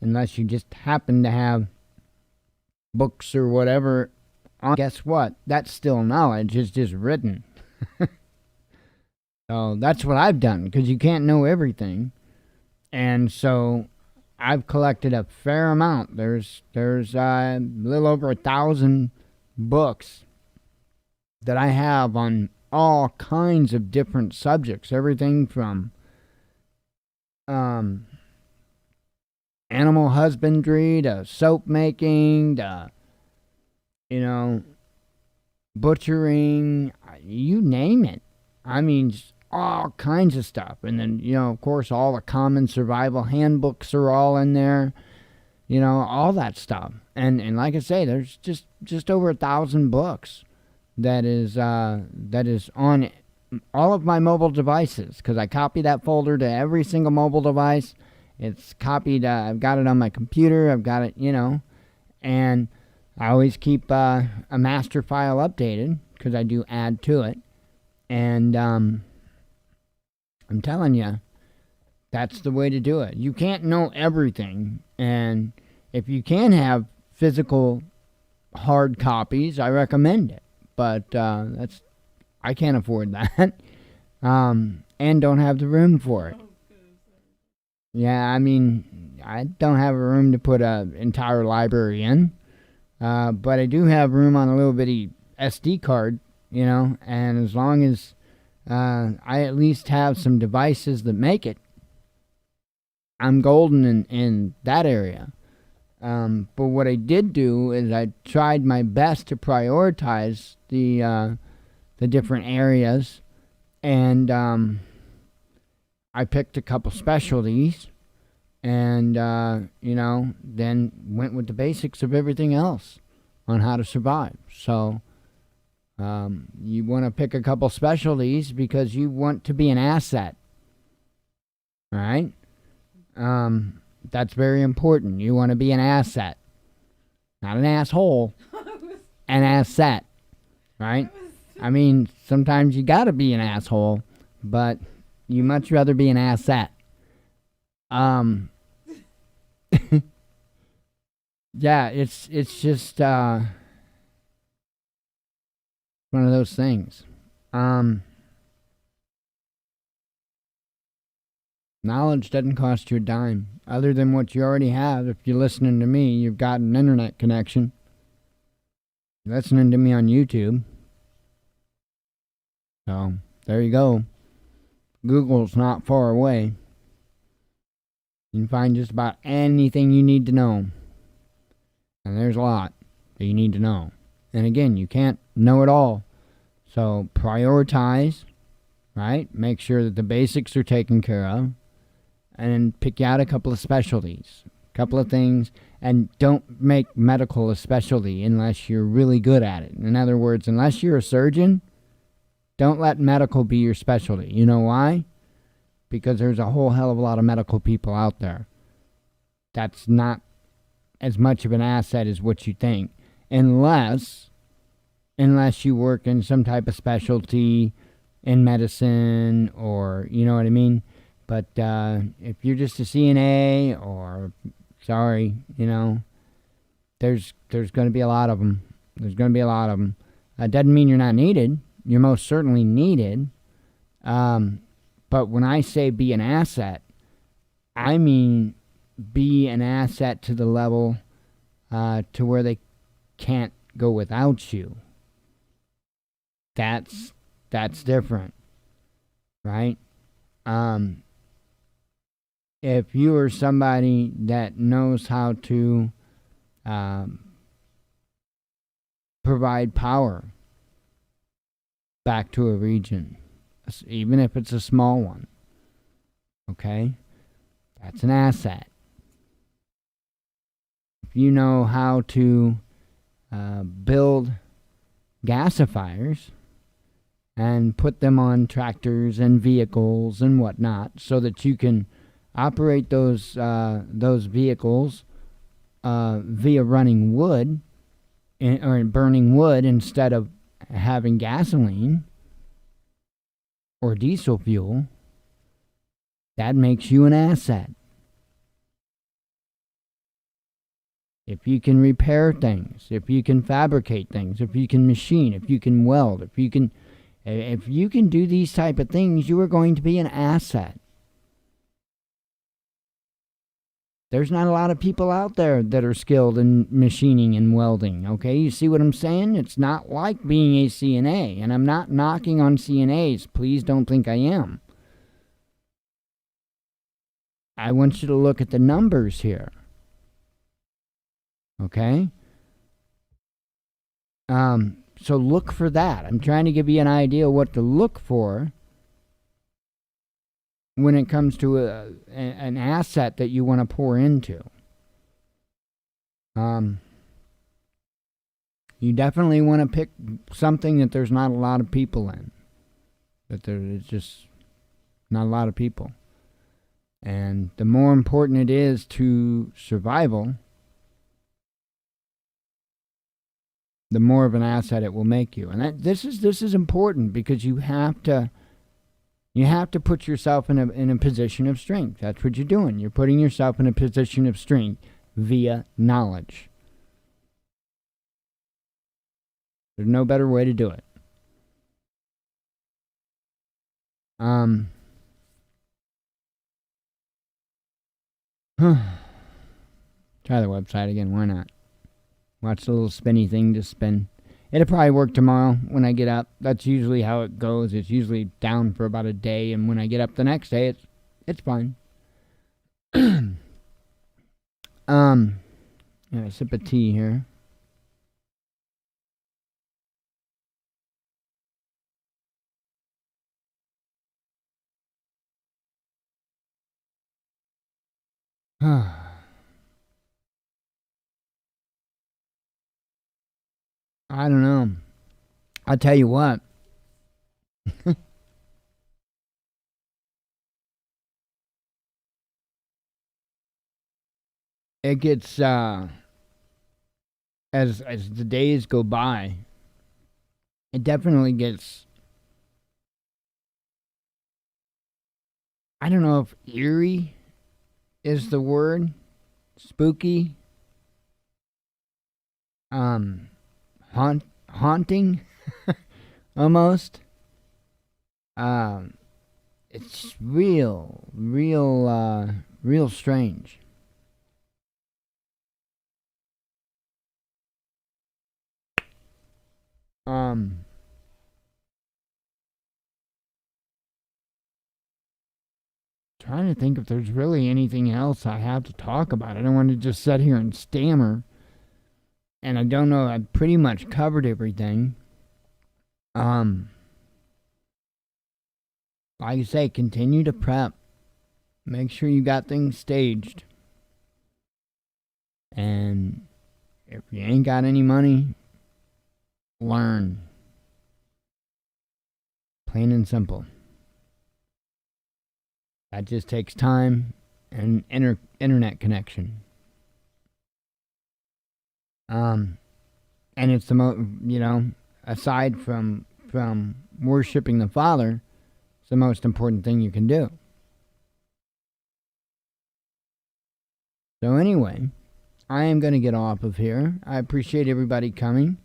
Unless you just happen to have books or whatever. Guess what? That's still knowledge. It's just written. So that's what I've done because you can't know everything. And so I've collected a fair amount. There's a little over 1,000 books that I have on all kinds of different subjects. Everything from animal husbandry to soap making to butchering, you name it. I mean, just all kinds of stuff. And then, of course, all the common survival handbooks are all in there. All that stuff. And like I say, there's just over 1,000 books that is on all of my mobile devices because I copy that folder to every single mobile device. It's copied. I've got it on my computer. I've got it, and I always keep a master file updated because I do add to it. And I'm telling you, that's the way to do it. You can't know everything. And if you can have physical hard copies, I recommend it. But I can't afford that. And don't have the room for it. Yeah, I mean, I don't have a room to put an entire library in. But I do have room on a little bitty SD card, and as long as I at least have some devices that make it, I'm golden in that area. But what I did do is I tried my best to prioritize the different areas, and I picked a couple specialties, and then went with the basics of everything else on how to survive. So you want to pick a couple specialties because you want to be an asset. All right? That's very important. You want to be an asset. Not an asshole. An asset. Right? I mean, sometimes you got to be an asshole, but you much rather be an asset. Yeah, it's just one of those things. Knowledge doesn't cost you a dime, other than what you already have. If you're listening to me, you've got an internet connection. You're listening to me on YouTube. So, there you go. Google's not far away. You can find just about anything you need to know. And there's a lot that you need to know. And again, you can't know it all. So prioritize, right? Make sure that the basics are taken care of. And pick out a couple of specialties. A couple of things. And don't make medical a specialty unless you're really good at it. In other words, unless you're a surgeon, don't let medical be your specialty. You know why? Because there's a whole hell of a lot of medical people out there. That's not as much of an asset as what you think. Unless you work in some type of specialty in medicine or, you know what I mean? But if you're just a CNA or, sorry, there's going to be a lot of them. There's going to be a lot of them. Doesn't mean you're not needed. You're most certainly needed. But when I say be an asset, I mean be an asset to the level to where they can't go without you. That's different, right? If you are somebody that knows how to provide power back to a region, even if it's a small one, okay, that's an asset. If you know how to build gasifiers and put them on tractors and vehicles and whatnot, so that you can operate those vehicles via running wood or burning wood instead of having gasoline or diesel fuel, that makes you an asset. If you can repair things, if you can fabricate things, if you can machine, if you can weld, if you can do these type of things, you are going to be an asset. There's not a lot of people out there that are skilled in machining and welding, okay? You see what I'm saying? It's not like being a CNA, and I'm not knocking on CNAs. Please don't think I am. I want you to look at the numbers here, okay? So look for that. I'm trying to give you an idea what to look for when it comes to an asset that you want to pour into. You definitely want to pick something that there's not a lot of people in. That there's just not a lot of people. And the more important it is to survival, the more of an asset it will make you. And this is important, because you have to put yourself in a position of strength. That's what you're doing. You're putting yourself in a position of strength via knowledge. There's no better way to do it. Try the website again. Why not? Watch the little spinny thing just spin. It'll probably work tomorrow when I get up. That's usually how it goes. It's usually down for about a day, and when I get up the next day, it's fine. Yeah, a sip of tea here. I don't know. I'll tell you what. It gets as the days go by, it definitely gets, I don't know if eerie is the word, spooky, haunting, almost. It's real strange. Trying to think if there's really anything else I have to talk about. I don't want to just sit here and stammer. And I don't know, I've pretty much covered everything. Like I say, continue to prep. Make sure you got things staged. And if you ain't got any money, learn. Plain and simple. That just takes time and internet connection. And it's the aside from worshiping the Father, it's the most important thing you can do. So anyway, I am going to get off of here. I appreciate everybody coming.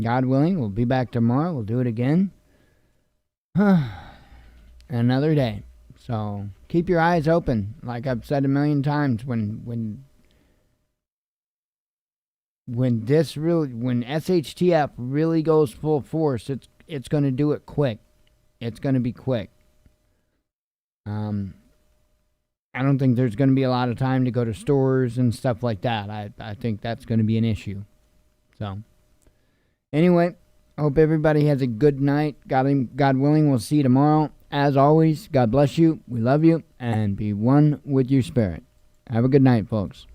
God willing, we'll be back tomorrow. We'll do it again. another day. So keep your eyes open. Like I've said a million times, when SHTF really goes full force, it's going to do it quick. It's going to be quick. I don't think there's going to be a lot of time to go to stores and stuff like that. I think that's going to be an issue. So, anyway, hope everybody has a good night. God willing, we'll see you tomorrow. As always, God bless you. We love you. And be one with your spirit. Have a good night, folks.